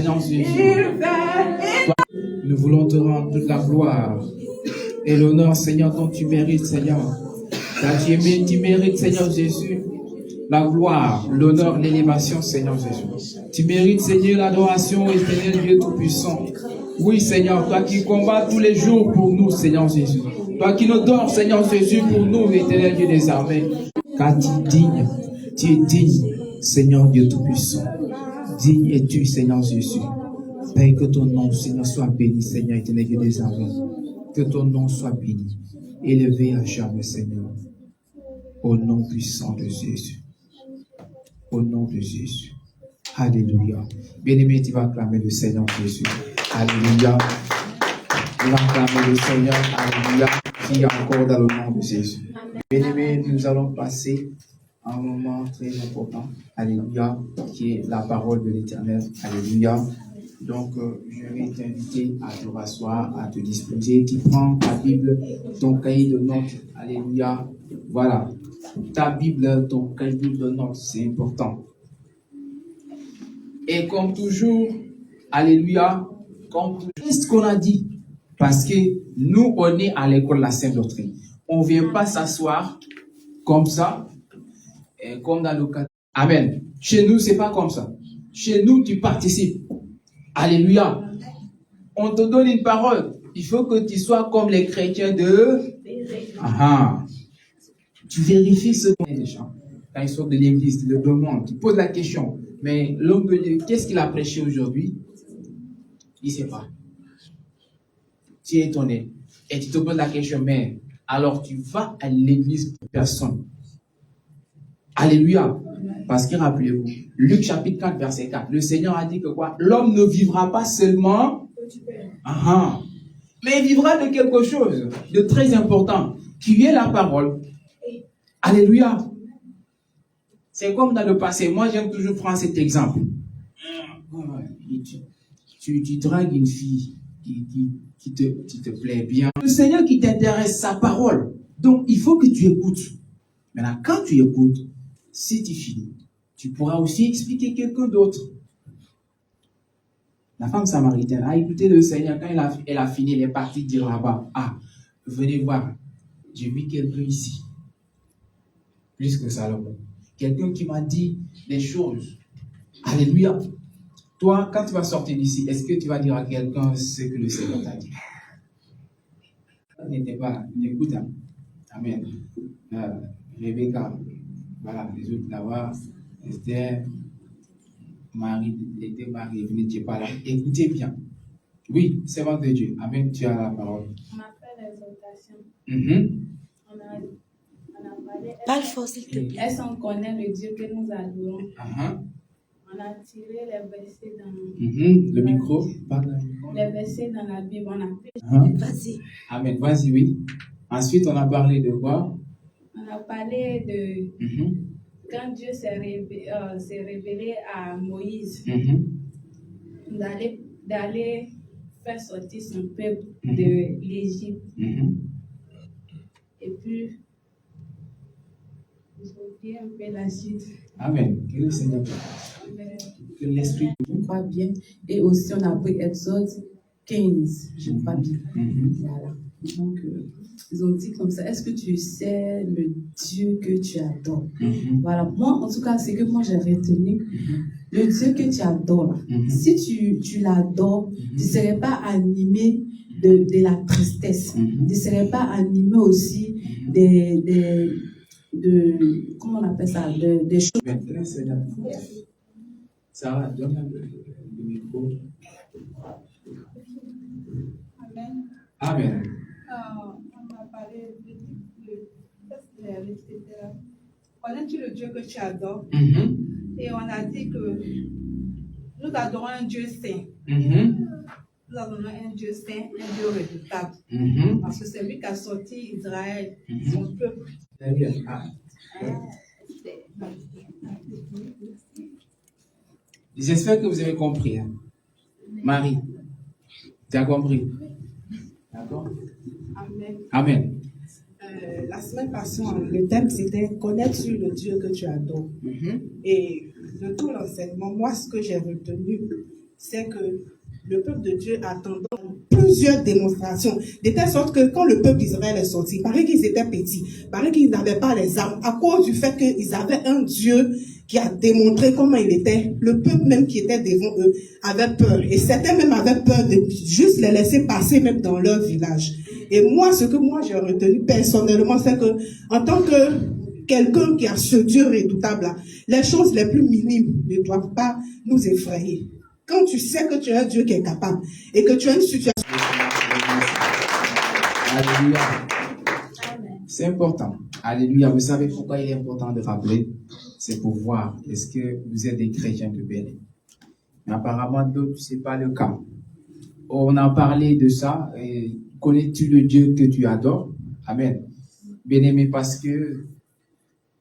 [SPEAKER 1] Seigneur Jésus.
[SPEAKER 3] Il fait.
[SPEAKER 1] Nous voulons te rendre toute la gloire et l'honneur, Seigneur, dont tu mérites, Seigneur. Car tu mérites, Seigneur Jésus, la gloire, l'honneur, l'élévation, Seigneur Jésus. Tu mérites, Seigneur, l'adoration, éternel Dieu Tout-Puissant. Oui, Seigneur, toi qui combats tous les jours pour nous, Seigneur Jésus. Toi qui nous donnes, Seigneur Jésus, pour nous, éternel Dieu des armées. Car tu es digne, Seigneur Dieu Tout-Puissant. Digne es-tu, Seigneur Jésus. Père, que ton nom, Seigneur, soit béni, Seigneur, éternel Dieu des armées. Que ton nom soit béni, élevé à jamais, Seigneur. Au nom puissant de Jésus. Au nom de Jésus. Alléluia. Bien-aimé, tu vas acclamer le Seigneur Jésus. Alléluia. Tu vas acclamer le Seigneur. Alléluia. Qui est encore dans le nom de Jésus. Bien-aimé, nous allons passer à un moment très important. Alléluia. Qui est la parole de l'Éternel. Alléluia. Donc, je vais t'inviter à te rasseoir, à te disposer. Tu prends ta Bible, ton cahier de notes. Alléluia. Voilà. Ta Bible, ton cahier de notes, c'est important. Et comme toujours, alléluia, comme toujours, c'est ce qu'on a dit. Parce que nous, on est à l'école de la Sainte Doctrine. On ne vient pas s'asseoir comme ça, et comme dans le cas. Amen. Chez nous, c'est pas comme ça. Chez nous, tu participes. Alléluia. On te donne une parole. Il faut que tu sois comme les chrétiens de... Ah, tu vérifies ce qu'on est déjà. Quand ils sortent de l'église, tu le demandes, tu poses la question. Mais l'homme de Dieu, qu'est-ce qu'il a prêché aujourd'hui? Il ne sait pas. Tu es étonné. Et tu te poses la question, mais alors tu vas à l'église pour personne. Alléluia. Parce que rappelez-vous, Luc chapitre 4, verset 4, le Seigneur a dit que quoi? L'homme ne vivra pas seulement, mais il vivra de quelque chose de très important, qui est la parole. Alléluia. C'est comme dans le passé. Moi, j'aime toujours prendre cet exemple. Tu dragues une fille qui te plaît bien. Le Seigneur qui t'intéresse, sa parole. Donc, il faut que tu écoutes. Maintenant, quand tu écoutes, si tu finis, tu pourras aussi expliquer quelqu'un d'autre. La femme samaritaine a écouté le Seigneur. Quand elle a fini, elle est partie dire là-bas, ah, venez voir, j'ai vu quelqu'un ici. Plus que Salomon. Quelqu'un qui m'a dit des choses. Alléluia. Toi, quand tu vas sortir d'ici, est-ce que tu vas dire à quelqu'un ce que le Seigneur t'a dit? N'était pas là. Écoute. Amen. Rebecca. Voilà, les autres là-bas. Esther. Marie. Était Marie. Vous n'étiez pas là. Écoutez bien. Oui, c'est votre Dieu. Amen. Tu as la parole.
[SPEAKER 5] On a fait l'exhortation. On a parlé.
[SPEAKER 2] Parle fort, s'il te plaît.
[SPEAKER 5] Est-ce qu'on connaît le Dieu que nous adorons? On a tiré les versets dans
[SPEAKER 1] le micro.
[SPEAKER 5] Les versets dans la Bible. On a
[SPEAKER 2] Vas-y.
[SPEAKER 1] Amen. Vas-y, oui. Ensuite, on a parlé de quoi?
[SPEAKER 5] On a parlé de quand Dieu s'est révélé à Moïse d'aller faire sortir son peuple de l'Égypte. Et puis, j'ai oublié un peu la suite.
[SPEAKER 1] Amen. Que le Seigneur, que l'Esprit.
[SPEAKER 6] Je crois bien. Et aussi, on a pris Exode 15, je crois bien. Voilà. Donc, ils ont dit comme ça, est-ce que tu sais le Dieu que tu adores? Voilà. Moi, en tout cas, c'est que moi, j'ai retenu le Dieu que tu adores. Si tu l'adores, tu ne serais pas animé de la tristesse. Tu ne serais pas animé aussi comment on appelle ça, des choses.
[SPEAKER 1] Sarah, donne le micro.
[SPEAKER 4] Amen.
[SPEAKER 1] Amen.
[SPEAKER 4] On a parlé connais-tu le Dieu que tu adores? Et on a dit que nous adorons un Dieu saint. Nous adorons un Dieu saint, un Dieu redoutable. Parce que c'est lui qui a sorti Israël, son peuple.
[SPEAKER 1] Très bien. J'espère que vous avez compris. Marie, tu as compris? D'accord?
[SPEAKER 4] Amen.
[SPEAKER 1] Amen.
[SPEAKER 7] La semaine passée, le thème c'était connais-tu le Dieu que tu adores? Et de tout l'enseignement, moi ce que j'ai retenu, c'est que le peuple de Dieu attendait plusieurs démonstrations, de telle sorte que quand le peuple d'Israël est sorti, il paraît qu'ils étaient petits, il paraît qu'ils n'avaient pas les armes, à cause du fait qu'ils avaient un Dieu qui a démontré comment il était. Le peuple même qui était devant eux avait peur, et certains même avaient peur de juste les laisser passer même dans leur village. Et moi, ce que moi j'ai retenu personnellement, c'est que en tant que quelqu'un qui a ce Dieu redoutable là, les choses les plus minimes ne doivent pas nous effrayer. Quand tu sais que tu as un Dieu qui est capable et que tu as une situation.
[SPEAKER 1] Alléluia. C'est important. Alléluia. Vous savez pourquoi il est important de rappeler? C'est pour voir est-ce que vous êtes des chrétiens de Bénin. Mais apparemment, d'autres, ce n'est pas le cas. On a parlé de ça. Et connais-tu le Dieu que tu adores? Amen. Bien-aimé, parce que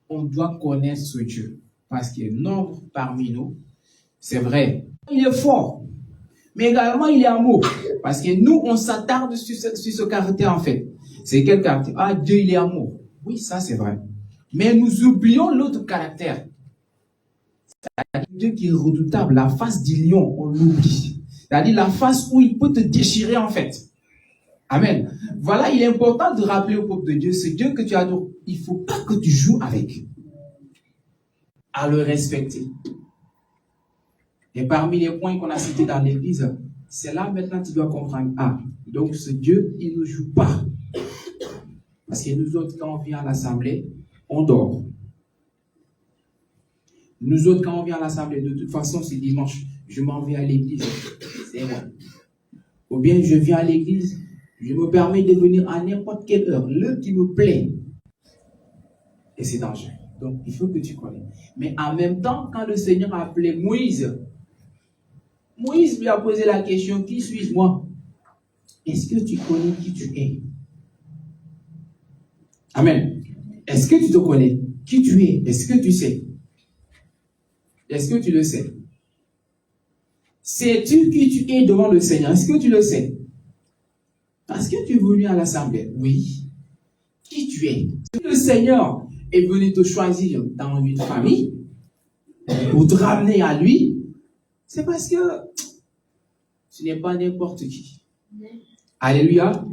[SPEAKER 1] on doit connaître ce Dieu. Parce qu'il y a nombre parmi nous, c'est vrai, il est fort, mais également il est amour. Parce que nous, on s'attarde sur ce caractère en fait. C'est quel caractère? Ah, Dieu, il est amour. Oui, ça c'est vrai. Mais nous oublions l'autre caractère. C'est-à-dire Dieu qui est redoutable, la face du lion, on l'oublie. C'est-à-dire la face où il peut te déchirer en fait. Amen. Voilà, il est important de rappeler au peuple de Dieu, ce Dieu que tu adores, il ne faut pas que tu joues avec. À le respecter. Et parmi les points qu'on a cités dans l'église, c'est là maintenant que tu dois comprendre. Ah, donc ce Dieu, il ne joue pas. Parce que nous autres, quand on vient à l'assemblée, on dort. Nous autres, quand on vient à l'assemblée, de toute façon, c'est dimanche, je m'en vais à l'église. C'est moi. Ou bien je viens à l'église, je me permets de venir à n'importe quelle heure, l'heure qui me plaît. Et c'est dangereux. Donc, il faut que tu connais. Mais en même temps, quand le Seigneur a appelé Moïse, Moïse lui a posé la question, qui suis-je moi? Est-ce que tu connais qui tu es? Amen. Est-ce que tu te connais? Qui tu es? Est-ce que tu sais? Est-ce que tu le sais? Sais-tu qui tu es devant le Seigneur? Est-ce que tu le sais? Parce que tu es venu à l'assemblée. Oui. Qui tu es? Le Seigneur est venu te choisir dans une famille pour te ramener à lui. C'est parce que tu n'es pas n'importe qui. Alléluia.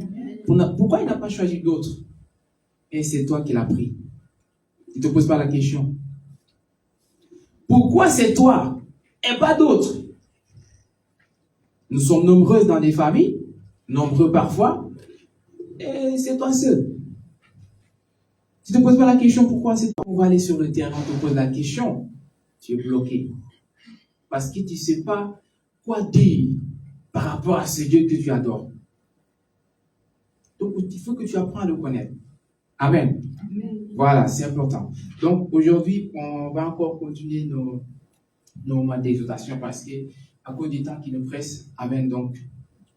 [SPEAKER 1] Pourquoi il n'a pas choisi d'autres? Et c'est toi qui l'as pris. Il ne te pose pas la question. Pourquoi c'est toi et pas d'autres? Nous sommes nombreuses dans des familles, nombreux parfois, et c'est toi seul. Tu ne te poses pas la question pourquoi c'est toi. On va aller sur le terrain, on te pose la question. Tu es bloqué. Parce que tu ne sais pas quoi dire par rapport à ce Dieu que tu adores. Donc, il faut que tu apprennes à le connaître. Amen. Amen. Voilà, c'est important. Donc, aujourd'hui, on va encore continuer nos moments d'exhortation parce que, à cause du temps qui nous presse, amen. Donc,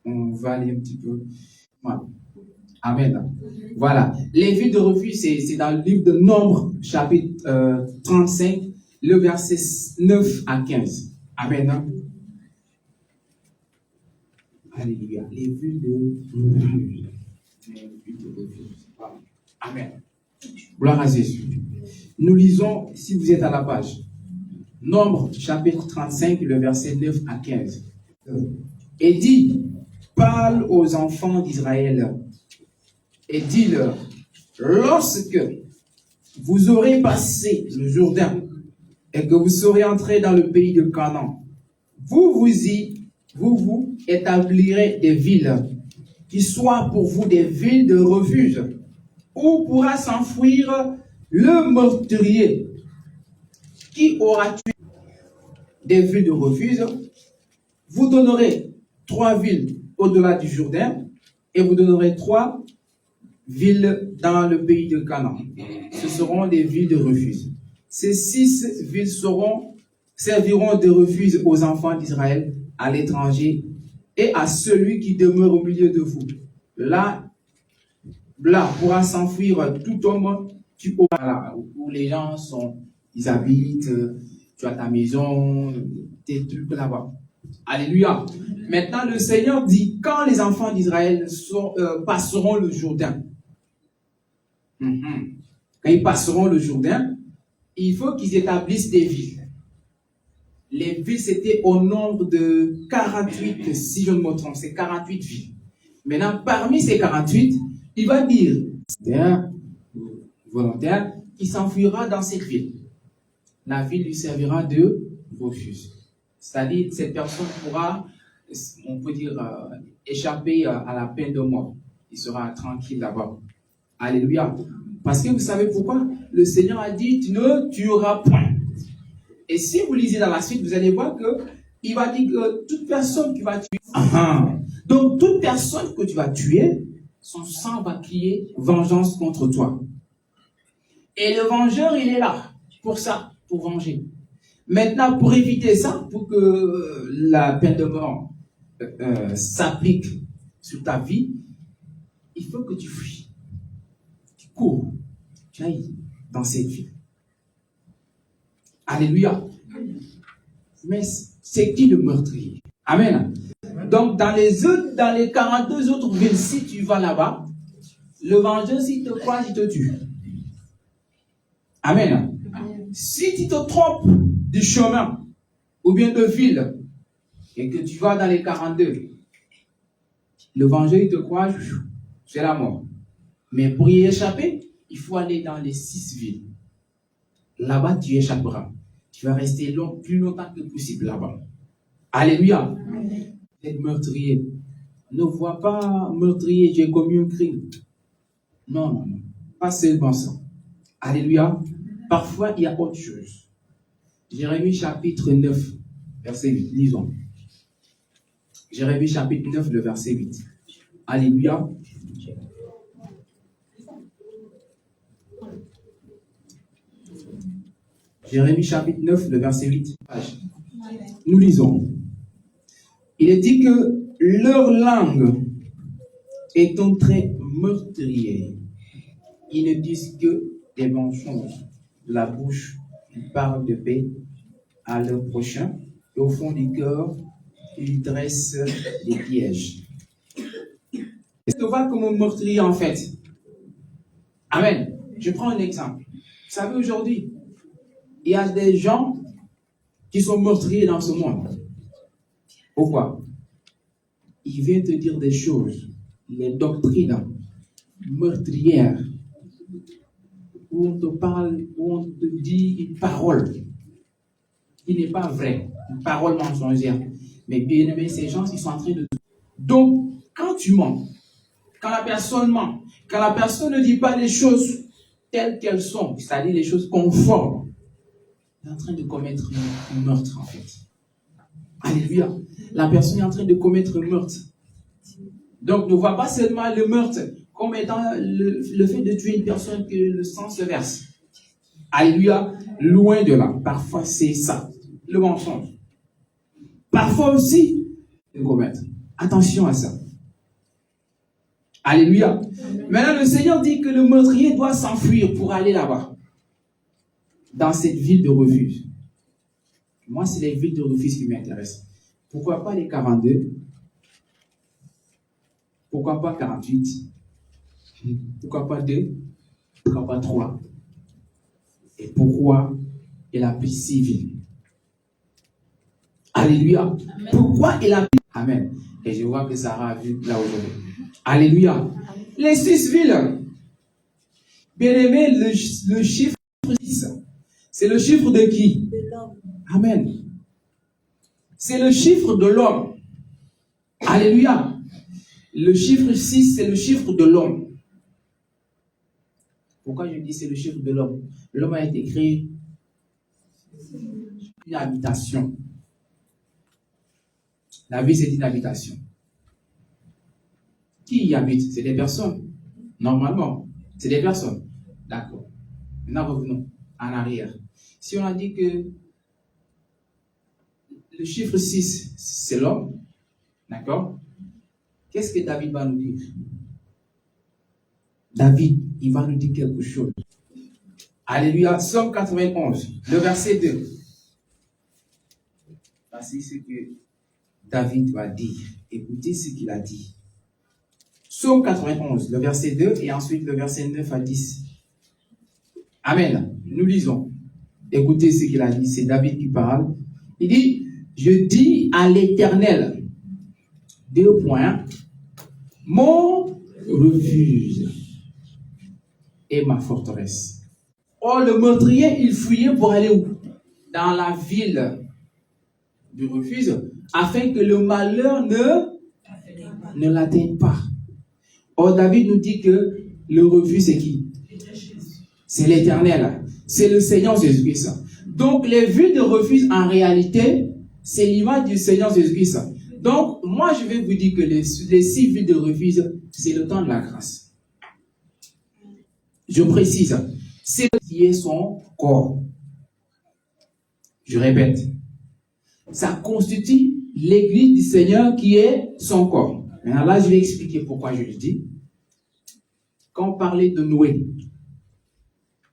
[SPEAKER 1] on va aller un petit peu. Voilà. Amen. Voilà. Les villes de refuge, c'est dans le livre de Nombre, chapitre 35, le verset 9 à 15. Amen. Alléluia. Les villes de refuge. Amen. Gloire à Jésus. Nous lisons, si vous êtes à la page, Nombre, chapitre 35, le verset 9 à 15. Et dit, parle aux enfants d'Israël et dis-leur, lorsque vous aurez passé le Jourdain et que vous serez entrés dans le pays de Canaan, vous établirez des villes qui soient pour vous des villes de refuge où pourra s'enfuir le meurtrier qui aura tué. Des villes de refuge, vous donnerez 3 villes au-delà du Jourdain et vous donnerez 3 villes dans le pays de Canaan. Ce seront des villes de refuge. Ces 6 villes serviront de refuge aux enfants d'Israël, à l'étranger et à celui qui demeure au milieu de vous. Là pourra s'enfuir tout homme où les gens ils habitent, tu as ta maison, tes trucs là-bas. Alléluia. Maintenant, le Seigneur dit, quand les enfants d'Israël passeront le Jourdain, quand ils passeront le Jourdain, il faut qu'ils établissent des villes. Les villes, c'était au nombre de 48, si je ne me trompe, c'est 48 villes. Maintenant, parmi ces 48, il va dire, c'est un volontaire qui s'enfuira dans cette ville. La ville lui servira de refuge. C'est-à-dire, cette personne pourra, on peut dire, échapper à la peine de mort. Il sera tranquille là-bas. Alléluia. Parce que vous savez pourquoi? Le Seigneur a dit, tu ne tueras point. Et si vous lisez dans la suite, vous allez voir qu'il va dire que toute personne qui va tuer, donc toute personne que tu vas tuer, son sang va crier vengeance contre toi. Et le vengeur, il est là pour ça, pour venger. Maintenant, pour éviter ça, pour que la peine de mort s'applique sur ta vie, il faut que tu fuis. Tu cours. Tu ailles dans cette vie. Alléluia. Mais c'est qui le meurtrier? Amen. Donc, dans les 42 autres villes, si tu vas là-bas, le vengeur, s'il te croise, il te tue. Amen. Si tu te trompes du chemin ou bien de ville et que tu vas dans les 42, le vengeur, il te croise, c'est la mort. Mais pour y échapper, il faut aller dans les 6 villes. Là-bas, tu échapperas. Tu vas rester plus longtemps que possible là-bas. Alléluia. Être meurtrier. Ne vois pas meurtrier, j'ai commis un crime. Non, non, non. Pas seulement ça. Alléluia. Parfois, il y a autre chose. Jérémie chapitre 9, verset 8. Lisons. Jérémie chapitre 9, le verset 8. Alléluia. Jérémie chapitre 9, le verset 8. Nous lisons. Il est dit que leur langue est un trait meurtrier. Ils ne disent que des mensonges. De la bouche, ils parlent de paix à leur prochain. Et au fond du cœur, ils dressent des pièges. Qu'est-ce que va comme un meurtrier en fait? Amen. Je prends un exemple. Vous savez, aujourd'hui, il y a des gens qui sont meurtriers dans ce monde. Pourquoi? Il vient te dire des choses, les doctrines meurtrières, où on te parle, où on te dit une parole qui n'est pas vraie, une parole mensongère. Mais bien aimé, ces gens, ils sont en train de... Donc, quand tu mens, quand la personne ment, quand la personne ne dit pas les choses telles qu'elles sont, c'est-à-dire les choses conformes, il est en train de commettre un meurtre, en fait. Alléluia. La personne est en train de commettre un meurtre. Donc, ne vois pas seulement le meurtre comme étant le fait de tuer une personne que le sang se verse. Alléluia. Loin de là. Parfois, c'est ça. Le mensonge. Parfois aussi, de commettre. Attention à ça. Alléluia. Maintenant, le Seigneur dit que le meurtrier doit s'enfuir pour aller là-bas. Dans cette ville de refuge. Moi, c'est les villes de refuge qui m'intéressent. Pourquoi pas les 42? Pourquoi pas 48? Pourquoi pas 2? Pourquoi pas 3? Et pourquoi il a pris 6 villes? Alléluia. Amen. Pourquoi il a pris... Amen. Et je vois que Sarah a vu là aujourd'hui. Alléluia. Les 6 villes. Bien aimé, le chiffre 6. C'est le chiffre de qui? De l'homme. Amen. C'est le chiffre de l'homme. Alléluia. Le chiffre 6, c'est le chiffre de l'homme. Pourquoi je dis c'est le chiffre de l'homme? L'homme a été créé une habitation. La vie, c'est une habitation. Qui y habite? C'est des personnes. Normalement, c'est des personnes. D'accord. Maintenant, revenons en arrière. Si on a dit que le chiffre 6, c'est l'homme, d'accord? Qu'est-ce que David va nous dire? David, il va nous dire quelque chose. Alléluia, Psaume 91, le verset 2. Voici ce que David va dire. Écoutez ce qu'il a dit. Psaume 91, le verset 2 et ensuite le verset 9 à 10. Amen. Nous lisons. Écoutez ce qu'il a dit. C'est David qui parle. Il dit, je dis à l'Éternel, 2 points, mon refuge et ma forteresse. Or, le meurtrier, il fuyait pour aller où? Dans la ville du refuge, afin que le malheur ne l'atteigne pas. Or, David nous dit que le refuge, c'est qui? C'est l'Éternel. C'est le Seigneur Jésus-Christ. Donc, les villes de refuge, en réalité, c'est l'image du Seigneur Jésus-Christ. Donc, moi, je vais vous dire que les 6 villes de refuge, c'est le temps de la grâce. Je précise, c'est ce qui est son corps. Je répète, ça constitue l'église du Seigneur qui est son corps. Maintenant, là, je vais expliquer pourquoi je le dis. Quand on parlait de Noé,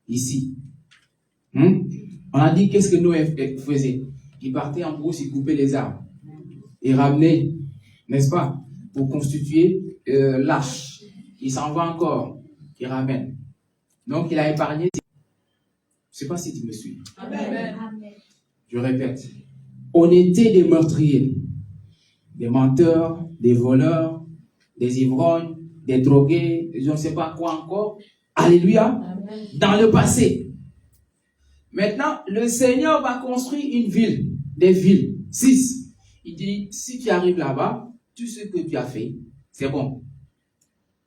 [SPEAKER 1] ici, on a dit qu'est-ce que Noé faisait? Il partait en brousse, il coupait les arbres. Il ramenait, n'est-ce pas, pour constituer l'arche. Il s'en va encore, il ramène. Donc, il a épargné. Je ne sais pas si tu me suis.
[SPEAKER 2] Amen.
[SPEAKER 1] Je répète, on était des meurtriers, des menteurs, des voleurs, des ivrognes, des drogués, je ne sais pas quoi encore. Alléluia.
[SPEAKER 2] Amen.
[SPEAKER 1] Dans le passé. Maintenant, le Seigneur va construire une ville, des villes, 6. Il dit, si tu arrives là-bas, tout ce que tu as fait, c'est bon.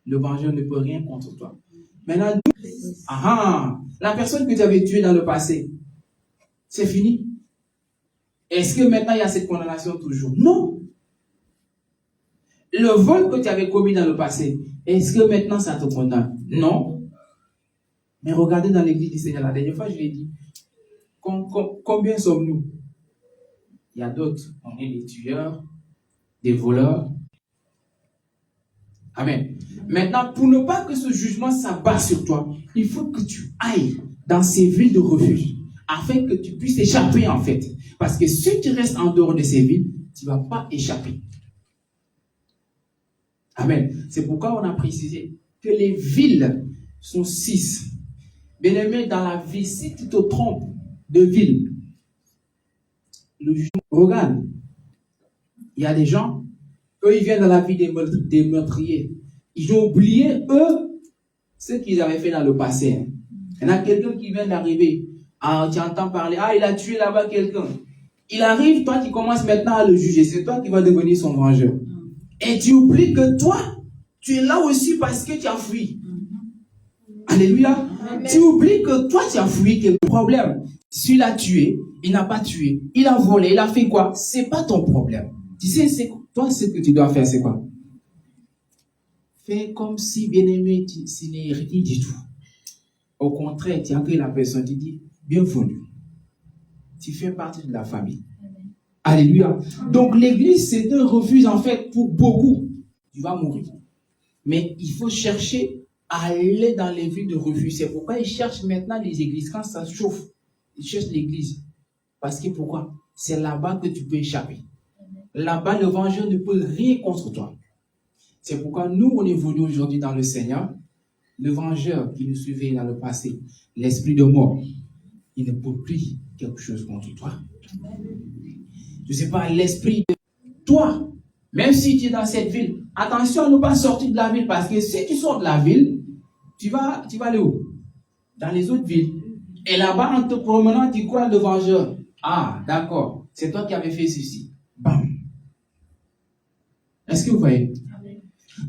[SPEAKER 1] Le vengeur ne peut rien contre toi. Maintenant, la personne que tu avais tuée dans le passé, c'est fini. Est-ce que maintenant il y a cette condamnation toujours? Non. Le vol que tu avais commis dans le passé, est-ce que maintenant ça te condamne? Non. Mais regardez dans l'église du Seigneur, la dernière fois je l'ai dit, combien sommes-nous? Il y a d'autres, on est des tueurs, des voleurs. Amen. Maintenant, pour ne pas que ce jugement s'abatte sur toi, il faut que tu ailles dans ces villes de refuge, afin que tu puisses échapper en fait. Parce que si tu restes en dehors de ces villes, tu ne vas pas échapper. Amen. C'est pourquoi on a précisé que les villes sont 6. Bien-aimé, dans la vie, si tu te trompes de ville, le jugement, regarde, il y a des gens, eux, ils viennent dans la vie des meurtriers. Ils ont oublié, eux, ce qu'ils avaient fait dans le passé. Il y en a quelqu'un qui vient d'arriver. Tu entends parler, il a tué là-bas quelqu'un. Il arrive, toi, tu commences maintenant à le juger. C'est toi qui vas devenir son vengeur. Et tu oublies que toi, tu es là aussi parce que tu as fui. Alléluia. Amen. Tu oublies que toi, tu as fui quel problème. S'il a tué, il n'a pas tué. Il a volé, il a fait quoi? C'est pas ton problème. Tu sais, toi, ce que tu dois faire, c'est quoi? Fais comme si, bien-aimé, ce n'est rien du tout. Au contraire, tu accueilles la personne, tu dis, bienvenue. Tu fais partie de la famille. Amen. Alléluia. Donc, l'église, c'est un refuge, en fait, pour beaucoup. Tu vas mourir. Mais il faut chercher à aller dans les villes de refuge. C'est pourquoi ils cherchent maintenant les églises. Quand ça chauffe, ils cherchent l'église. Parce que pourquoi? C'est là-bas que tu peux échapper. Là-bas, le vengeur ne peut rien contre toi. C'est pourquoi nous, on évolue aujourd'hui dans le Seigneur. Le vengeur qui nous suivait dans le passé, l'esprit de mort, il ne peut plus quelque chose contre toi. Je ne sais pas, l'esprit de toi, même si tu es dans cette ville, attention à ne pas sortir de la ville, parce que si tu sors de la ville, tu vas aller où? Dans les autres villes. Et là-bas, en te promenant, tu crois le vengeur. Ah, d'accord, c'est toi qui avais fait ceci. Bam. Est-ce que vous voyez?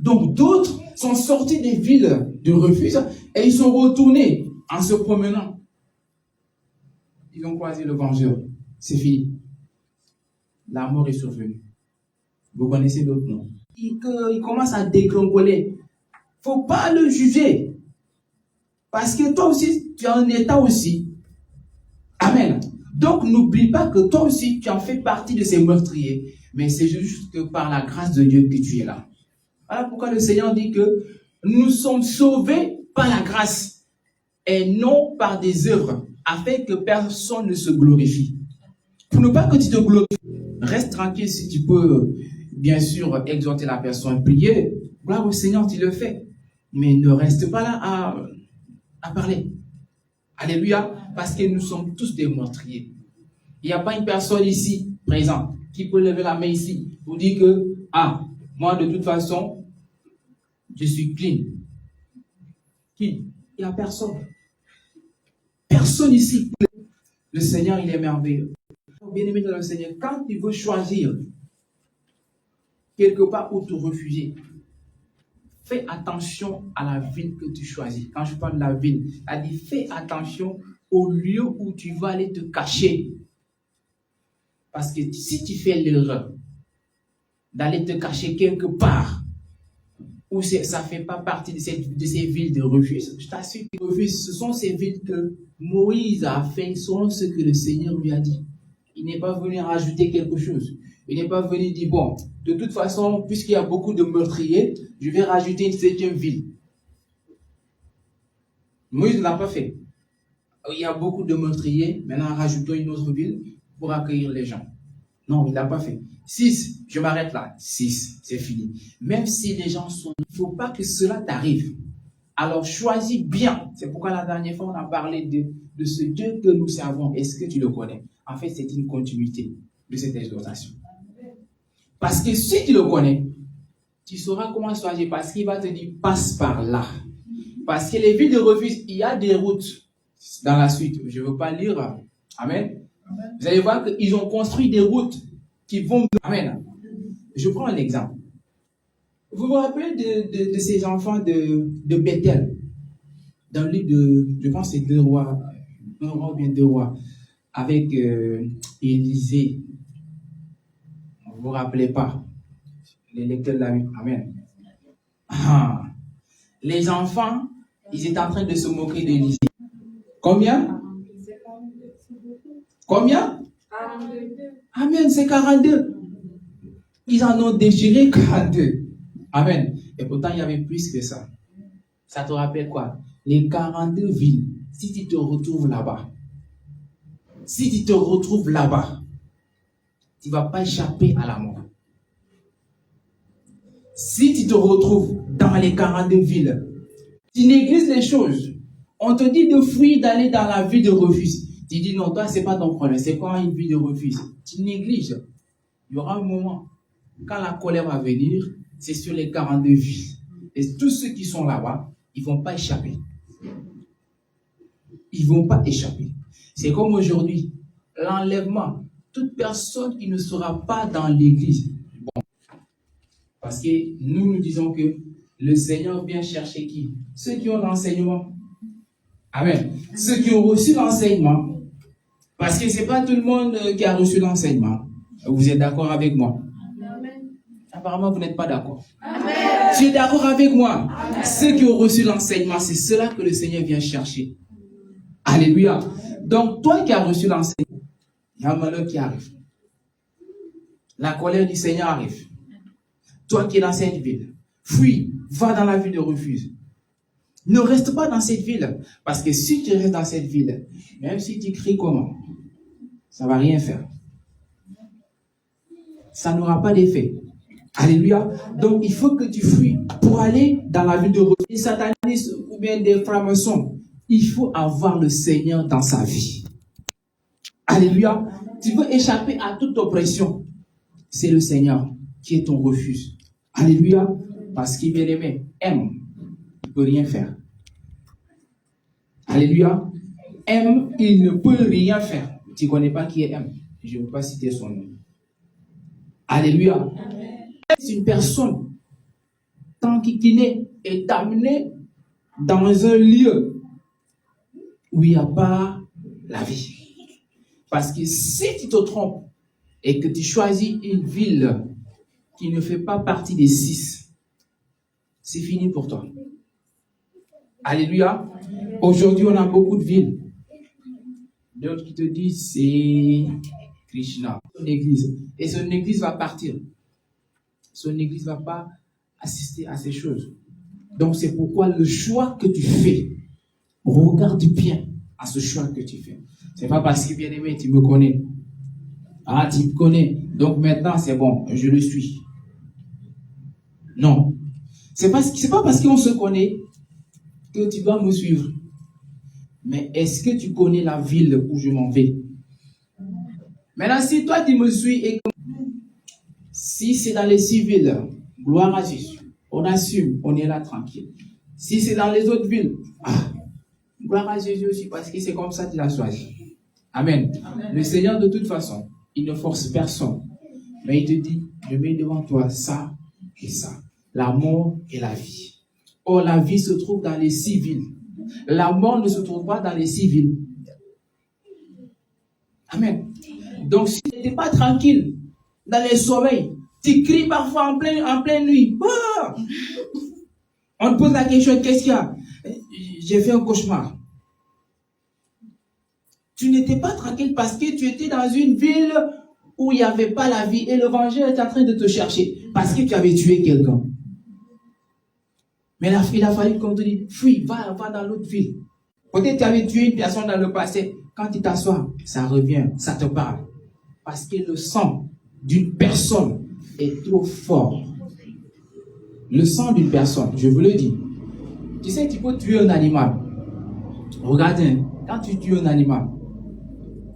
[SPEAKER 1] Donc, d'autres sont sortis des villes de refuge et ils sont retournés en se promenant. Ils ont croisé le vengeur. C'est fini. La mort est survenue. Vous connaissez d'autres noms. Il commence à dégringoler. Il ne faut pas le juger. Parce que toi aussi, tu es en état aussi. Amen. Donc, n'oublie pas que toi aussi, tu en fais partie de ces meurtriers. Mais c'est juste que par la grâce de Dieu que tu es là. Voilà pourquoi le Seigneur dit que nous sommes sauvés par la grâce et non par des œuvres, afin que personne ne se glorifie. Pour ne pas que tu te glorifies, reste tranquille si tu peux, bien sûr, exhorter la personne, prier. Gloire au Seigneur, tu le fais. Mais ne reste pas là à parler. Alléluia. Parce que nous sommes tous des meurtriers. Il n'y a pas une personne ici, présente, qui peut lever la main ici pour dire que, ah, moi de toute façon, je suis clean. Qui? Il n'y a personne. Personne ici. Le Seigneur, il est merveilleux. Bien-aimé dans le Seigneur, quand tu veux choisir quelque part où te refuser, fais attention à la ville que tu choisis. Quand je parle de la ville, c'est-à-dire fais attention au lieu où tu vas aller te cacher. Parce que si tu fais l'erreur d'aller te cacher quelque part où ça ne fait pas partie de ces villes de refuge, je t'assure que refuge, ce sont ces villes que Moïse a fait selon ce que le Seigneur lui a dit. Il n'est pas venu rajouter quelque chose. Il n'est pas venu dire, bon, de toute façon, puisqu'il y a beaucoup de meurtriers, je vais rajouter une 7e ville. Moïse ne l'a pas fait. Il y a beaucoup de meurtriers, maintenant rajoutons une autre ville pour accueillir les gens. Non, il ne l'a pas fait. 6, je m'arrête là. 6, c'est fini. Même si les gens sont... Il ne faut pas que cela t'arrive. Alors choisis bien. C'est pourquoi la dernière fois, on a parlé de ce Dieu que nous servons. Est-ce que tu le connais? En fait, c'est une continuité de cette exhortation. Parce que si tu le connais, tu sauras comment choisir. Parce qu'il va te dire, passe par là. Parce que les villes de refuge, il y a des routes dans la suite. Je ne veux pas lire. Amen. Vous allez voir qu'ils ont construit des routes qui vont... Amen. Je prends un exemple. Vous vous rappelez de ces enfants de Bethel, dans le livre de, je pense que c'est 2 rois, 1 roi ou bien 2 rois, avec Élisée. Vous ne vous rappelez pas? Les lecteurs de la Bible. Amen. Ah. Les enfants, ils étaient en train de se moquer d'Élisée. Combien? Combien?
[SPEAKER 5] 42.
[SPEAKER 1] Amen, c'est 42. Ils en ont déchiré 42. Amen. Et pourtant, il y avait plus que ça. Ça te rappelle quoi? Les 42 villes. Si tu te retrouves là-bas, tu ne vas pas échapper à la mort. Si tu te retrouves dans les 42 villes, tu négliges les choses. On te dit de fuir, d'aller dans la ville de refuge. Tu dis non, toi, ce n'est pas ton problème. C'est quoi une ville de refuge? Tu négliges. Il y aura un moment, quand la colère va venir, c'est sur les 42 villes. Et tous ceux qui sont là-bas, ils ne vont pas échapper. Ils ne vont pas échapper. C'est comme aujourd'hui, l'enlèvement. Toute personne qui ne sera pas dans l'église. Bon. Parce que nous disons que le Seigneur vient chercher qui? Ceux qui ont l'enseignement. Amen. Ceux qui ont reçu l'enseignement. Parce que ce n'est pas tout le monde qui a reçu l'enseignement. Vous êtes d'accord avec moi?
[SPEAKER 5] Amen.
[SPEAKER 1] Apparemment, vous n'êtes pas d'accord.
[SPEAKER 5] Amen.
[SPEAKER 1] Tu es d'accord avec moi? Amen. Ceux qui ont reçu l'enseignement, c'est cela que le Seigneur vient chercher. Alléluia. Donc, toi qui as reçu l'enseignement, il y a un malheur qui arrive. La colère du Seigneur arrive. Toi qui es dans cette ville, fuis, va dans la ville de refuge. Ne reste pas dans cette ville. Parce que si tu restes dans cette ville, même si tu cries comment, ça ne va rien faire. Ça n'aura pas d'effet. Alléluia. Donc, il faut que tu fuis pour aller dans la ville de refuge. Les satanistes ou bien des francs-maçons, il faut avoir le Seigneur dans sa vie. Alléluia. Tu veux échapper à toute oppression. C'est le Seigneur qui est ton refuge. Alléluia. Parce qu'il, bien aimé, aime. Il ne peut rien faire. Alléluia. M, il ne peut rien faire. Tu ne connais pas qui est M. Je ne veux pas citer son nom. Alléluia. C'est une personne, tant qu'il est amené dans un lieu où il n'y a pas la vie. Parce que si tu te trompes et que tu choisis une ville qui ne fait pas partie des 6, c'est fini pour toi. Alléluia. Aujourd'hui, on a beaucoup de villes. D'autres qui te disent c'est Krishna, son église. Et son église va partir. Son église ne va pas assister à ces choses. Donc, c'est pourquoi le choix que tu fais, regarde bien à ce choix que tu fais. Ce n'est pas parce que, bien aimé, tu me connais. Ah, tu me connais. Donc, maintenant, c'est bon, je le suis. Non. C'est pas parce qu'on se connaît que tu dois me suivre. Mais est-ce que tu connais la ville où je m'en vais? Maintenant, si toi tu me suis et si c'est dans les civils, gloire à Jésus. On assume, on est là tranquille. Si c'est dans les autres villes, gloire à Jésus aussi, parce que c'est comme ça qu'il a choisi. Amen. Amen. Le Seigneur, de toute façon, il ne force personne. Mais il te dit, je mets devant toi ça et ça. La mort et la vie. Or, la vie se trouve dans les civils. La mort ne se trouve pas dans les civils. Amen. Donc, si tu n'étais pas tranquille, dans les sommeils, tu cries parfois en pleine nuit. Ah! On te pose la question, qu'est-ce qu'il y a? J'ai fait un cauchemar. Tu n'étais pas tranquille parce que tu étais dans une ville où il n'y avait pas la vie et l'évangile est en train de te chercher parce que tu avais tué quelqu'un. Mais il a fallu qu'on te dise, fuis, va dans l'autre ville. Peut-être que tu avais tué une personne dans le passé. Quand tu t'assois, ça revient, ça te parle. Parce que le sang d'une personne est trop fort. Le sang d'une personne, je vous le dis. Tu sais, tu peux tuer un animal. Regardez, quand tu tues un animal,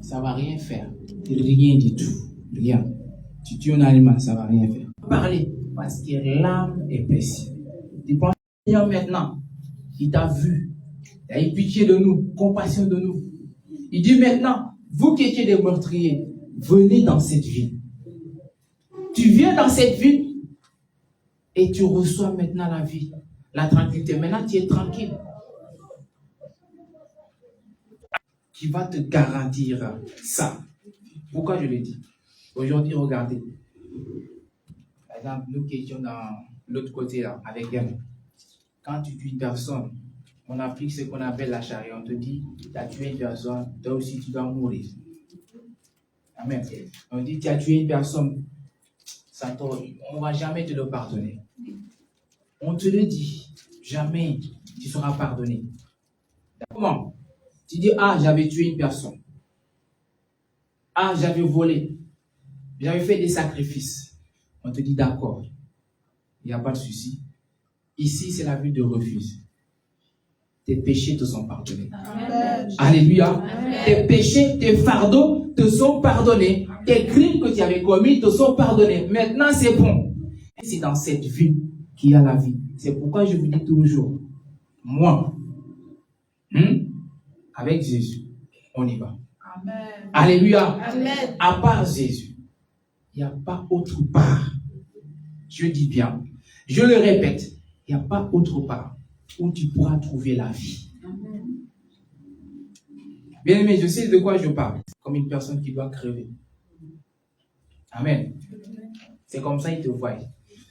[SPEAKER 1] ça ne va rien faire. Rien du tout. Rien. Tu tues un animal, ça ne va rien faire. Parler, parce que l'âme est blessée. Tu penses que maintenant, il t'a vu. Il a eu pitié de nous, compassion de nous. Il dit maintenant, vous qui étiez des meurtriers, venez dans cette ville. Tu viens dans cette ville et tu reçois maintenant la vie, la tranquillité. Maintenant, tu es tranquille. Qui va te garantir ça. Pourquoi je le dis? Aujourd'hui, regardez. Par exemple, nous qui étions dans l'autre côté, là, avec elle. Quand tu tues une personne, on applique ce qu'on appelle la charia. On te dit, tu as tué une personne, toi aussi tu dois mourir. Amen. On dit, tu as tué une personne, on ne va jamais te le pardonner. On te le dit, jamais tu seras pardonné. Comment? Tu dis, j'avais tué une personne. J'avais volé. J'avais fait des sacrifices. On te dit, d'accord. Il n'y a pas de souci. Ici, c'est la ville de refuge. Tes péchés te sont pardonnés. Amen. Alléluia. Amen. Tes péchés, tes fardeaux te sont pardonnés. Tes crimes que tu avais commis te sont pardonnés. Maintenant, c'est bon. C'est dans cette ville qu'il y a la vie. C'est pourquoi je vous dis toujours, moi, avec Jésus, on y va. Amen. Alléluia. Amen. À part Jésus, il n'y a pas autre part. Je dis bien, je le répète, il n'y a pas autre part où tu pourras trouver la vie. Amen. Bien aimé, je sais de quoi je parle. Comme une personne qui doit crever. Amen. C'est comme ça, il te voit.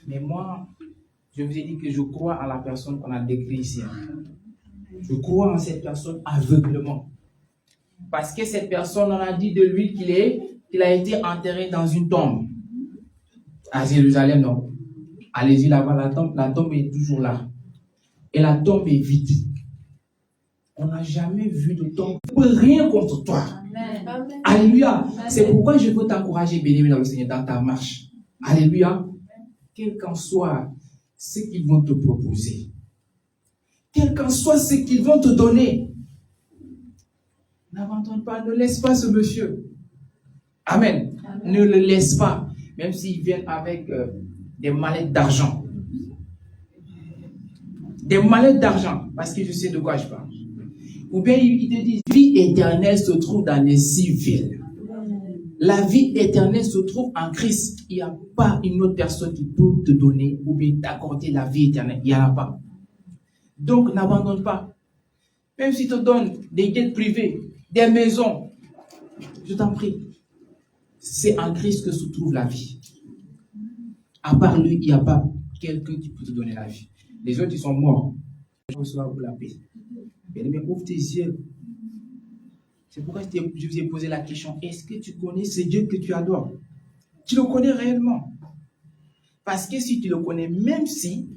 [SPEAKER 1] Mais moi, je vous ai dit que je crois en la personne qu'on a décrite ici. Je crois en cette personne aveuglement. Parce que cette personne, on a dit de lui qu'il a été enterré dans une tombe. À Jérusalem, non. Allez-y là-bas, la tombe est toujours là. Et la tombe est vide. On n'a jamais vu de tombe. Rien contre toi. Amen. Alléluia. C'est pourquoi je veux t'encourager, béni dans le Seigneur, dans ta marche. Alléluia. Quel qu'en soit ce qu'ils vont te proposer, quel qu'en soit ce qu'ils vont te donner, n'abandonne pas, ne laisse pas ce monsieur. Amen. Amen. Ne le laisse pas, même s'ils viennent avec des mallettes d'argent. Des mallettes d'argent, parce que je sais de quoi je parle. Ou bien ils te disent, vie éternelle se trouve dans les civils. La vie éternelle se trouve en Christ. Il n'y a pas une autre personne qui peut te donner ou bien t'accorder la vie éternelle. Il n'y en a pas. Donc, n'abandonne pas. Même s'il te donne des guides privés, des maisons, je t'en prie. C'est en Christ que se trouve la vie. À part lui, il n'y a pas quelqu'un qui peut te donner la vie. Les autres, ils sont morts. Reçois la paix. Mais ouvre tes yeux. C'est pourquoi je vous ai posé la question. Est-ce que tu connais ce Dieu que tu adores? Tu le connais réellement? Parce que si tu le connais, même si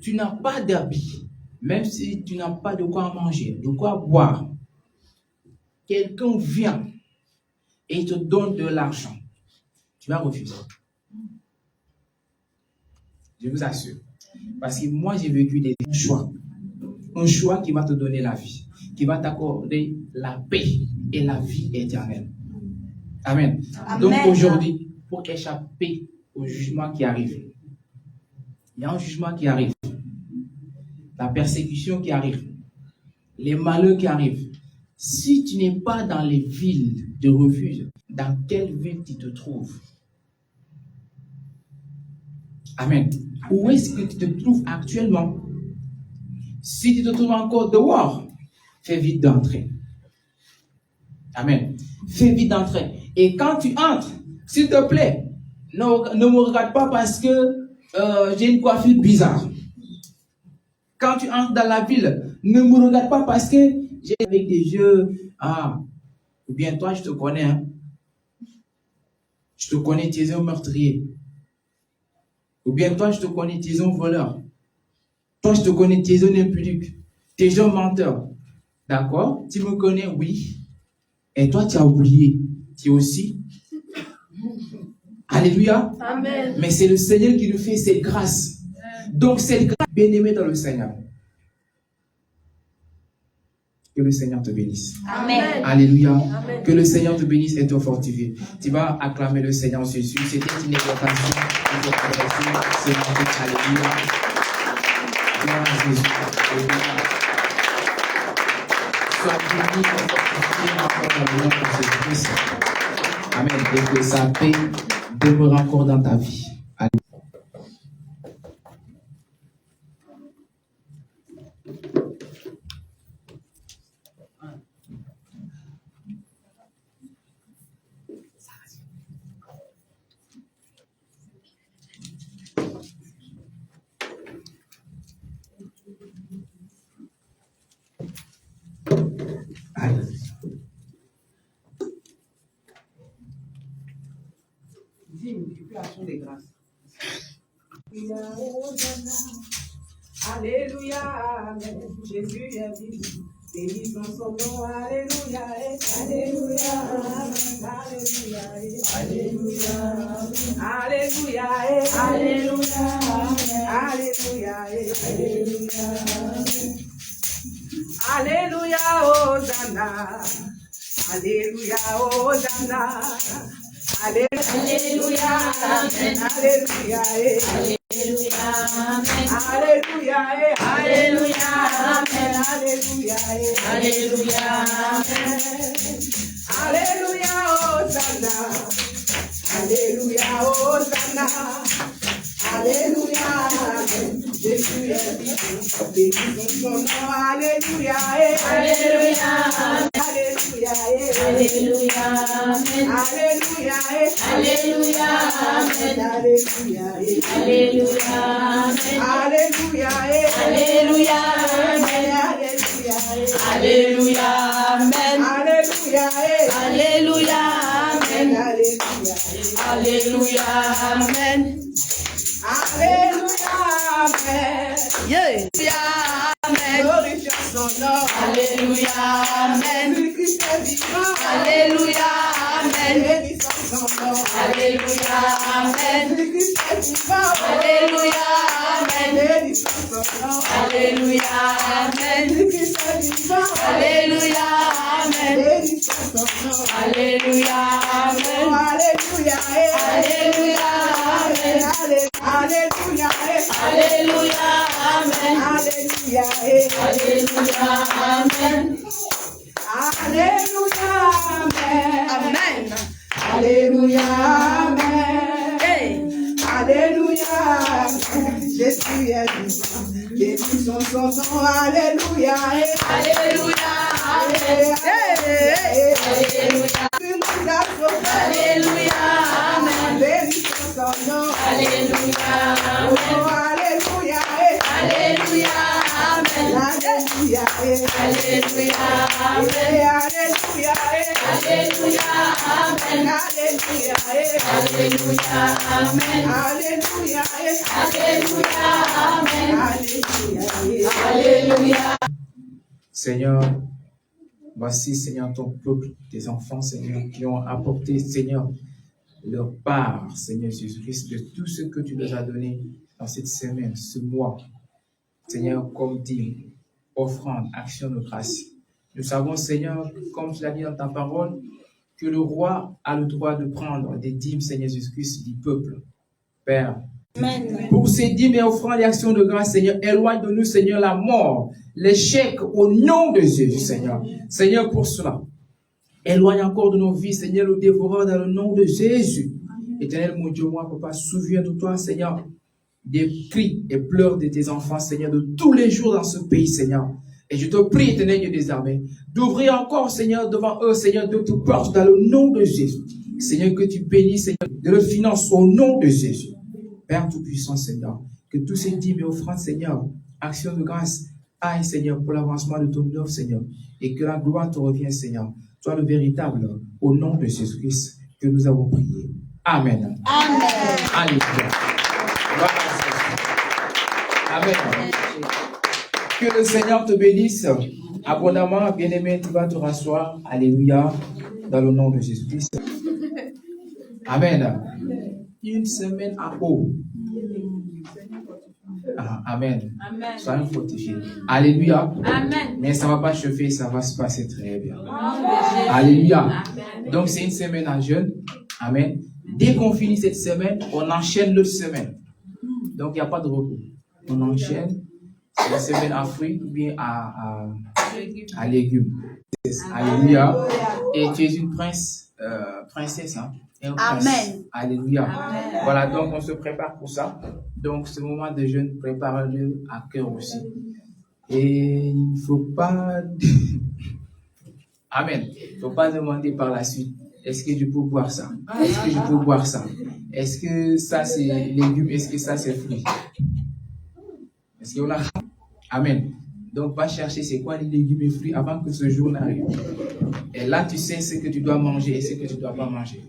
[SPEAKER 1] tu n'as pas d'habit, même si tu n'as pas de quoi manger, de quoi boire, quelqu'un vient et il te donne de l'argent, tu vas refuser. Je vous assure. Parce que moi, j'ai vécu des choix. Un choix qui va te donner la vie, qui va t'accorder la paix et la vie éternelle. Amen.
[SPEAKER 2] Amen.
[SPEAKER 1] Donc aujourd'hui, pour échapper au jugement qui arrive, il y a un jugement qui arrive, la persécution qui arrive, les malheurs qui arrivent. Si tu n'es pas dans les villes de refuge, dans quelle ville tu te trouves? Amen. Où est-ce que tu te trouves actuellement? Si tu te trouves encore dehors, fais vite d'entrer. Amen. Fais vite d'entrer. Et quand tu entres, s'il te plaît, ne me regarde pas parce que j'ai une coiffure bizarre. Quand tu entres dans la ville, ne me regarde pas parce que j'ai avec des yeux. Ah, ou bien toi, je te connais. Hein? Je te connais, tu es un meurtrier. Ou bien toi, je te connais, tu es un voleur. Toi, je te connais, tu es un impudique. Tu es un menteur. D'accord? Tu me connais, oui. Et toi, tu as oublié. Tu aussi. Alléluia.
[SPEAKER 2] Amen.
[SPEAKER 1] Mais c'est le Seigneur qui nous fait cette grâce. Donc, cette grâce, bien-aimé dans le Seigneur. Que le Seigneur te bénisse.
[SPEAKER 2] Amen.
[SPEAKER 1] Alléluia.
[SPEAKER 2] Amen.
[SPEAKER 1] Que le Seigneur te bénisse et te fortifie. Tu vas acclamer le Seigneur Jésus. C'était une exhortation pour te adresser ce matin. Alléluia. Gloire à Jésus. Alléluia. Sois béni et fortifié encore dans le nom de Jésus-Christ. Amen. Et que sa paix demeure encore dans ta vie. Alléluia.
[SPEAKER 7] Dis multiplication des grâces. Alléluia, amen. Jésus est vivant. Bénissons son nom, alléluia, alléluia, alléluia, alléluia, alléluia, alléluia, alléluia, alléluia, alléluia, Hosanna, alléluia, Hosanna, alléluia, alléluia, alléluia. Alléluia, alléluia, amen, alléluia, alléluia, alléluia, Hosanna, alléluia, Hosanna, alléluia, amen. Jésus est vivant, bénissons son nom, alléluia, alléluia, alléluia, alléluia, alléluia, alléluia, amen, alléluia, alléluia, alléluia, alléluia, alléluia, amen, alléluia, alléluia, amen, alléluia, amen, alléluia, amen, yeah, amen, glorifions son nom, alléluia, amen, Christ est vivant, alléluia, amen, bénissons son nom, alléluia, amen, Christ est vivant, alléluia, amen, bénissons son nom, alléluia, amen, Christ est vivant, alléluia, amen, bénissons son nom, alléluia, amen, alléluia, alléluia, amen, alléluia, alléluia, amen, alléluia, alléluia, amen, alléluia, amen, amen, alléluia, amen, alléluia, amen. Jésus est vivant, bénissons son nom, alléluia, alléluia, alléluia, alléluia, amen, bénissons son nom, alléluia, oh, alléluia, alléluia, amen, alléluia, alléluia, amen, alléluia, alléluia, amen, alléluia, alléluia, amen, alléluia, alléluia, amen, alléluia, alléluia.
[SPEAKER 1] Seigneur, voici, Seigneur, ton peuple, tes enfants, Seigneur, qui ont apporté, Seigneur, leur part, Seigneur Jésus-Christ, de tout ce que tu leur as donné dans cette semaine, ce mois. Seigneur, comme dit, offrande, action de grâce. Nous savons, Seigneur, comme tu l'as dit dans ta parole, que le roi a le droit de prendre des dîmes, Seigneur Jésus-Christ, du peuple. Père, pour ces dîmes et offrandes et actions de grâce, Seigneur, éloigne de nous, Seigneur, la mort, l'échec, au nom de Jésus, Seigneur. Seigneur, pour cela, éloigne encore de nos vies, Seigneur, le dévoreur, dans le nom de Jésus. Éternel, mon Dieu, moi, papa, souviens-toi, Seigneur, des cris et pleurs de tes enfants, Seigneur, de tous les jours dans ce pays, Seigneur. Et je te prie, éternel Dieu des armées, d'ouvrir encore, Seigneur, devant eux, Seigneur, de toutes portes, dans le nom de Jésus. Seigneur, que tu bénisses, Seigneur, de le finance au nom de Jésus. Père Tout-Puissant, Seigneur, que tous ces dîmes et offrandes, Seigneur, actions de grâce, aillent, Seigneur, pour l'avancement de ton œuvre, Seigneur, et que la gloire te revienne, Seigneur. Toi le véritable, au nom de Jésus-Christ, que nous avons prié. Amen.
[SPEAKER 2] Amen.
[SPEAKER 1] Alléluia. Amen. Que le Seigneur te bénisse abondamment, bien-aimé, tu vas te rasseoir. Alléluia. Dans le nom de Jésus-Christ. Amen. Une semaine à eau. Amen.
[SPEAKER 2] Amen.
[SPEAKER 1] Soyons fortifiés. Alléluia.
[SPEAKER 2] Amen.
[SPEAKER 1] Mais ça ne va pas chauffer, ça va se passer très bien.
[SPEAKER 2] Amen.
[SPEAKER 1] Alléluia.
[SPEAKER 2] Amen.
[SPEAKER 1] Donc c'est une semaine à jeûne. Amen. Dès qu'on finit cette semaine, on enchaîne l'autre semaine. Donc il n'y a pas de repos. On enchaîne. C'est une semaine à fruits ou bien à légumes. Alléluia. Et tu es une princesse, hein? Et un prince.
[SPEAKER 2] Amen.
[SPEAKER 1] Alléluia.
[SPEAKER 2] Amen.
[SPEAKER 1] Voilà, donc on se prépare pour ça. Donc ce moment de jeûne, prépare-le à cœur aussi. Et il ne faut pas... Amen. Il ne faut pas demander par la suite, est-ce que je peux boire ça? Est-ce que je peux boire ça? Est-ce que ça c'est légumes? Est-ce que ça c'est fruits? Est-ce qu'on a... Amen. Donc, va chercher c'est quoi les légumes et fruits avant que ce jour n'arrive. Et là, tu sais ce que tu dois manger et ce que tu ne dois pas manger.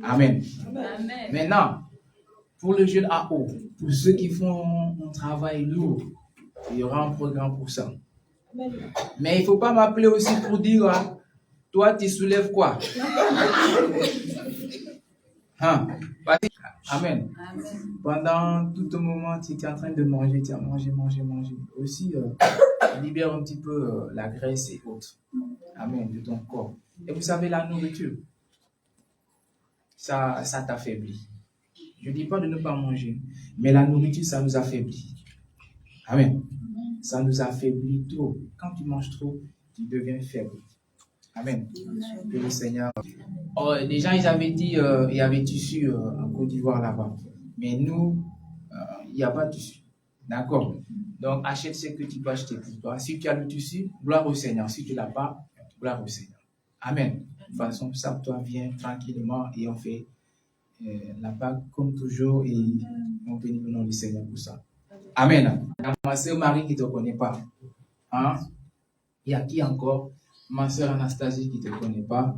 [SPEAKER 1] Amen.
[SPEAKER 2] Amen.
[SPEAKER 1] Maintenant, pour le jeûne à eau, pour ceux qui font un travail lourd, il y aura un programme pour ça. Mais il ne faut pas m'appeler aussi pour dire, ah, toi, tu soulèves quoi? Hein? Amen.
[SPEAKER 2] Amen.
[SPEAKER 1] Pendant tout un moment, tu étais en train de manger, tu as mangé. Aussi, libère un petit peu la graisse et autres. Amen, de ton corps. Et vous savez, la nourriture, ça t'affaiblit. Je ne dis pas de ne pas manger, mais la nourriture, ça nous affaiblit. Amen. Ça nous affaiblit trop. Quand tu manges trop, tu deviens faible. Amen. Que le Seigneur... Oh, les gens, ils avaient dit, il y avait tissu en Côte d'Ivoire là-bas. Mais nous, il n'y a pas de tissu. D'accord? Donc, achète ce que tu peux acheter pour toi. Si tu as le tissu, gloire au Seigneur. Si tu ne l'as pas, gloire au Seigneur. Amen. De toute façon, ça, toi, viens tranquillement et on fait la Pâque comme toujours et on bénit le nom du Seigneur pour ça. Amen. Ma soeur Marie qui ne te connaît pas. Hein? Il y a qui encore? Ma soeur Anastasie qui ne te connaît pas.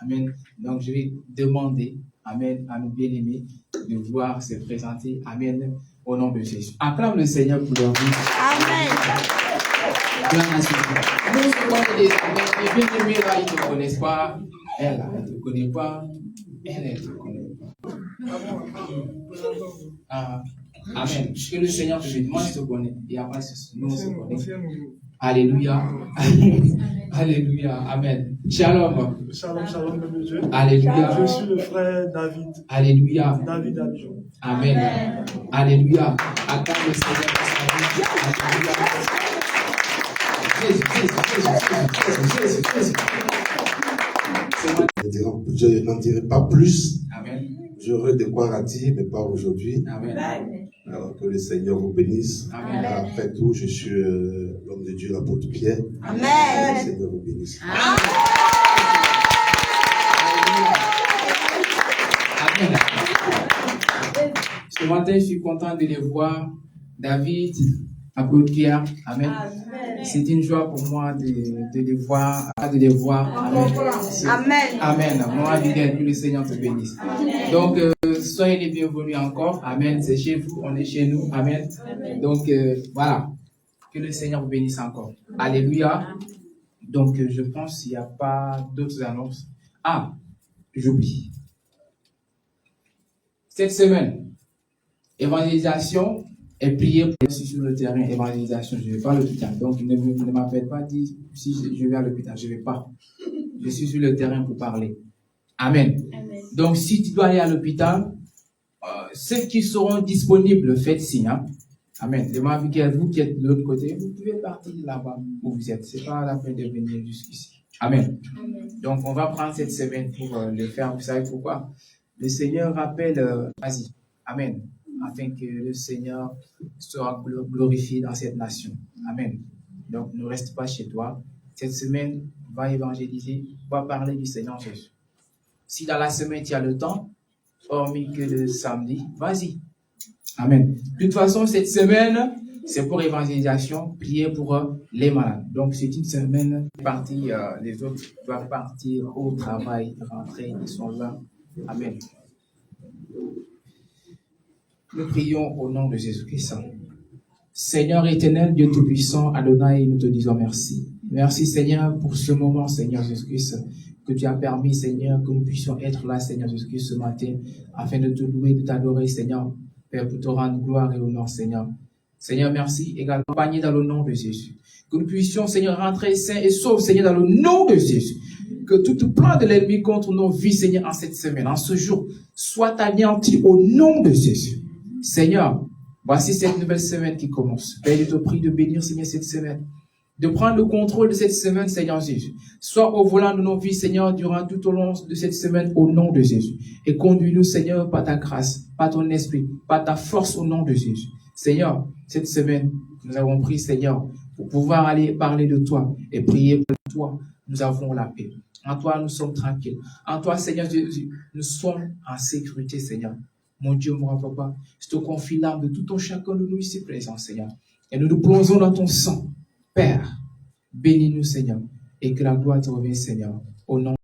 [SPEAKER 1] Amen. Donc, je vais demander, amen, à nos bien-aimés de vouloir se présenter. Amen. Au nom de Jésus. Acclame le Seigneur pour leur vie.
[SPEAKER 2] Amen.
[SPEAKER 1] Les bien-aimés là, ils ne te connaissent pas. Elle, elle ne te connaît pas. Elle ne te connaît pas. Amen. Que le Seigneur te bénisse. Moi, je te connais. Il n'y a pas de souci. Nous, on se connaît. Alléluia. Alléluia. Amen. Shalom.
[SPEAKER 8] Shalom, shalom, de Dieu.
[SPEAKER 1] Alléluia.
[SPEAKER 8] Je suis le frère David.
[SPEAKER 1] Alléluia.
[SPEAKER 8] David Abidjan.
[SPEAKER 1] Amen. Alléluia. Acclame le Seigneur pour sa vie. Alléluia.
[SPEAKER 9] Je n'en dirai pas plus.
[SPEAKER 1] Amen.
[SPEAKER 9] J'aurai de quoi dire, mais pas aujourd'hui.
[SPEAKER 1] Amen.
[SPEAKER 9] Alors que le Seigneur vous bénisse.
[SPEAKER 1] Amen.
[SPEAKER 9] Après tout, je suis l'homme de Dieu, l'apôtre Pierre.
[SPEAKER 2] Amen.
[SPEAKER 9] Que le Seigneur vous bénisse.
[SPEAKER 1] Amen. Ce matin, je suis content de les voir. David, apôtre Pierre. Amen. C'est une joie pour moi de les voir. Amen.
[SPEAKER 2] Amen.
[SPEAKER 1] Amen. Moi, que le Seigneur te bénisse. Donc, soyez les bienvenus encore. Amen. C'est chez vous, on est chez nous. Amen. Donc, voilà. Que le Seigneur vous bénisse encore. Alléluia. Donc, je pense qu'il n'y a pas d'autres annonces. Ah, j'oublie. Cette semaine, évangélisation et prier pour je suis sur le terrain. Évangélisation, je ne vais pas à l'hôpital. Donc, ne m'appelle pas, dis si je vais à l'hôpital. Je ne vais pas. Je suis sur le terrain pour parler. Amen.
[SPEAKER 5] Amen.
[SPEAKER 1] Donc, si tu dois aller à l'hôpital, ceux qui seront disponibles, faites signe. Hein? Amen. Demandez vous qui êtes de l'autre côté, vous pouvez partir là-bas où vous êtes. Ce n'est pas la peine de venir jusqu'ici. Amen.
[SPEAKER 5] Amen.
[SPEAKER 1] Donc, on va prendre cette semaine pour le faire. Vous savez pourquoi? Le Seigneur rappelle, vas-y. Amen. Afin que le Seigneur soit glorifié dans cette nation. Amen. Donc, ne reste pas chez toi. Cette semaine, va évangéliser, va parler du Seigneur Jésus. Si dans la semaine, tu as le temps, hormis que le samedi, vas-y. Amen. De toute façon, cette semaine, c'est pour évangélisation, prier pour les malades. Donc, c'est une semaine partie, les autres doivent partir au travail, rentrer, ils sont là. Amen. Nous prions au nom de Jésus-Christ. Seigneur éternel, Dieu Tout-Puissant, Adonai, nous te disons merci. Merci, Seigneur, pour ce moment, Seigneur Jésus-Christ, que tu as permis, Seigneur, que nous puissions être là, Seigneur Jésus-Christ, ce matin, afin de te louer, de t'adorer, Seigneur, Père, pour te rendre gloire et honneur, Seigneur. Seigneur, merci, également, accompagné dans le nom de Jésus. Que nous puissions, Seigneur, rentrer sains et saufs, Seigneur, dans le nom de Jésus. Que tout plan de l'ennemi contre nos vies, Seigneur, en cette semaine, en ce jour, soit anéanti au nom de Jésus. Seigneur, voici cette nouvelle semaine qui commence. Père, je te prie de bénir, Seigneur, cette semaine. De prendre le contrôle de cette semaine, Seigneur Jésus. Sois au volant de nos vies, Seigneur, durant tout au long de cette semaine, au nom de Jésus. Et conduis-nous, Seigneur, par ta grâce, par ton esprit, par ta force, au nom de Jésus. Seigneur, cette semaine, nous avons pris, Seigneur, pour pouvoir aller parler de toi et prier pour toi. Nous avons la paix. En toi, nous sommes tranquilles. En toi, Seigneur Jésus, nous sommes en sécurité, Seigneur. Mon Dieu, mon papa, je te confie l'âme de tout un chacun de nous ici présents, Seigneur. Et nous nous plongeons dans ton sang. Père, bénis-nous, Seigneur, et que la gloire te revienne, Seigneur, au nom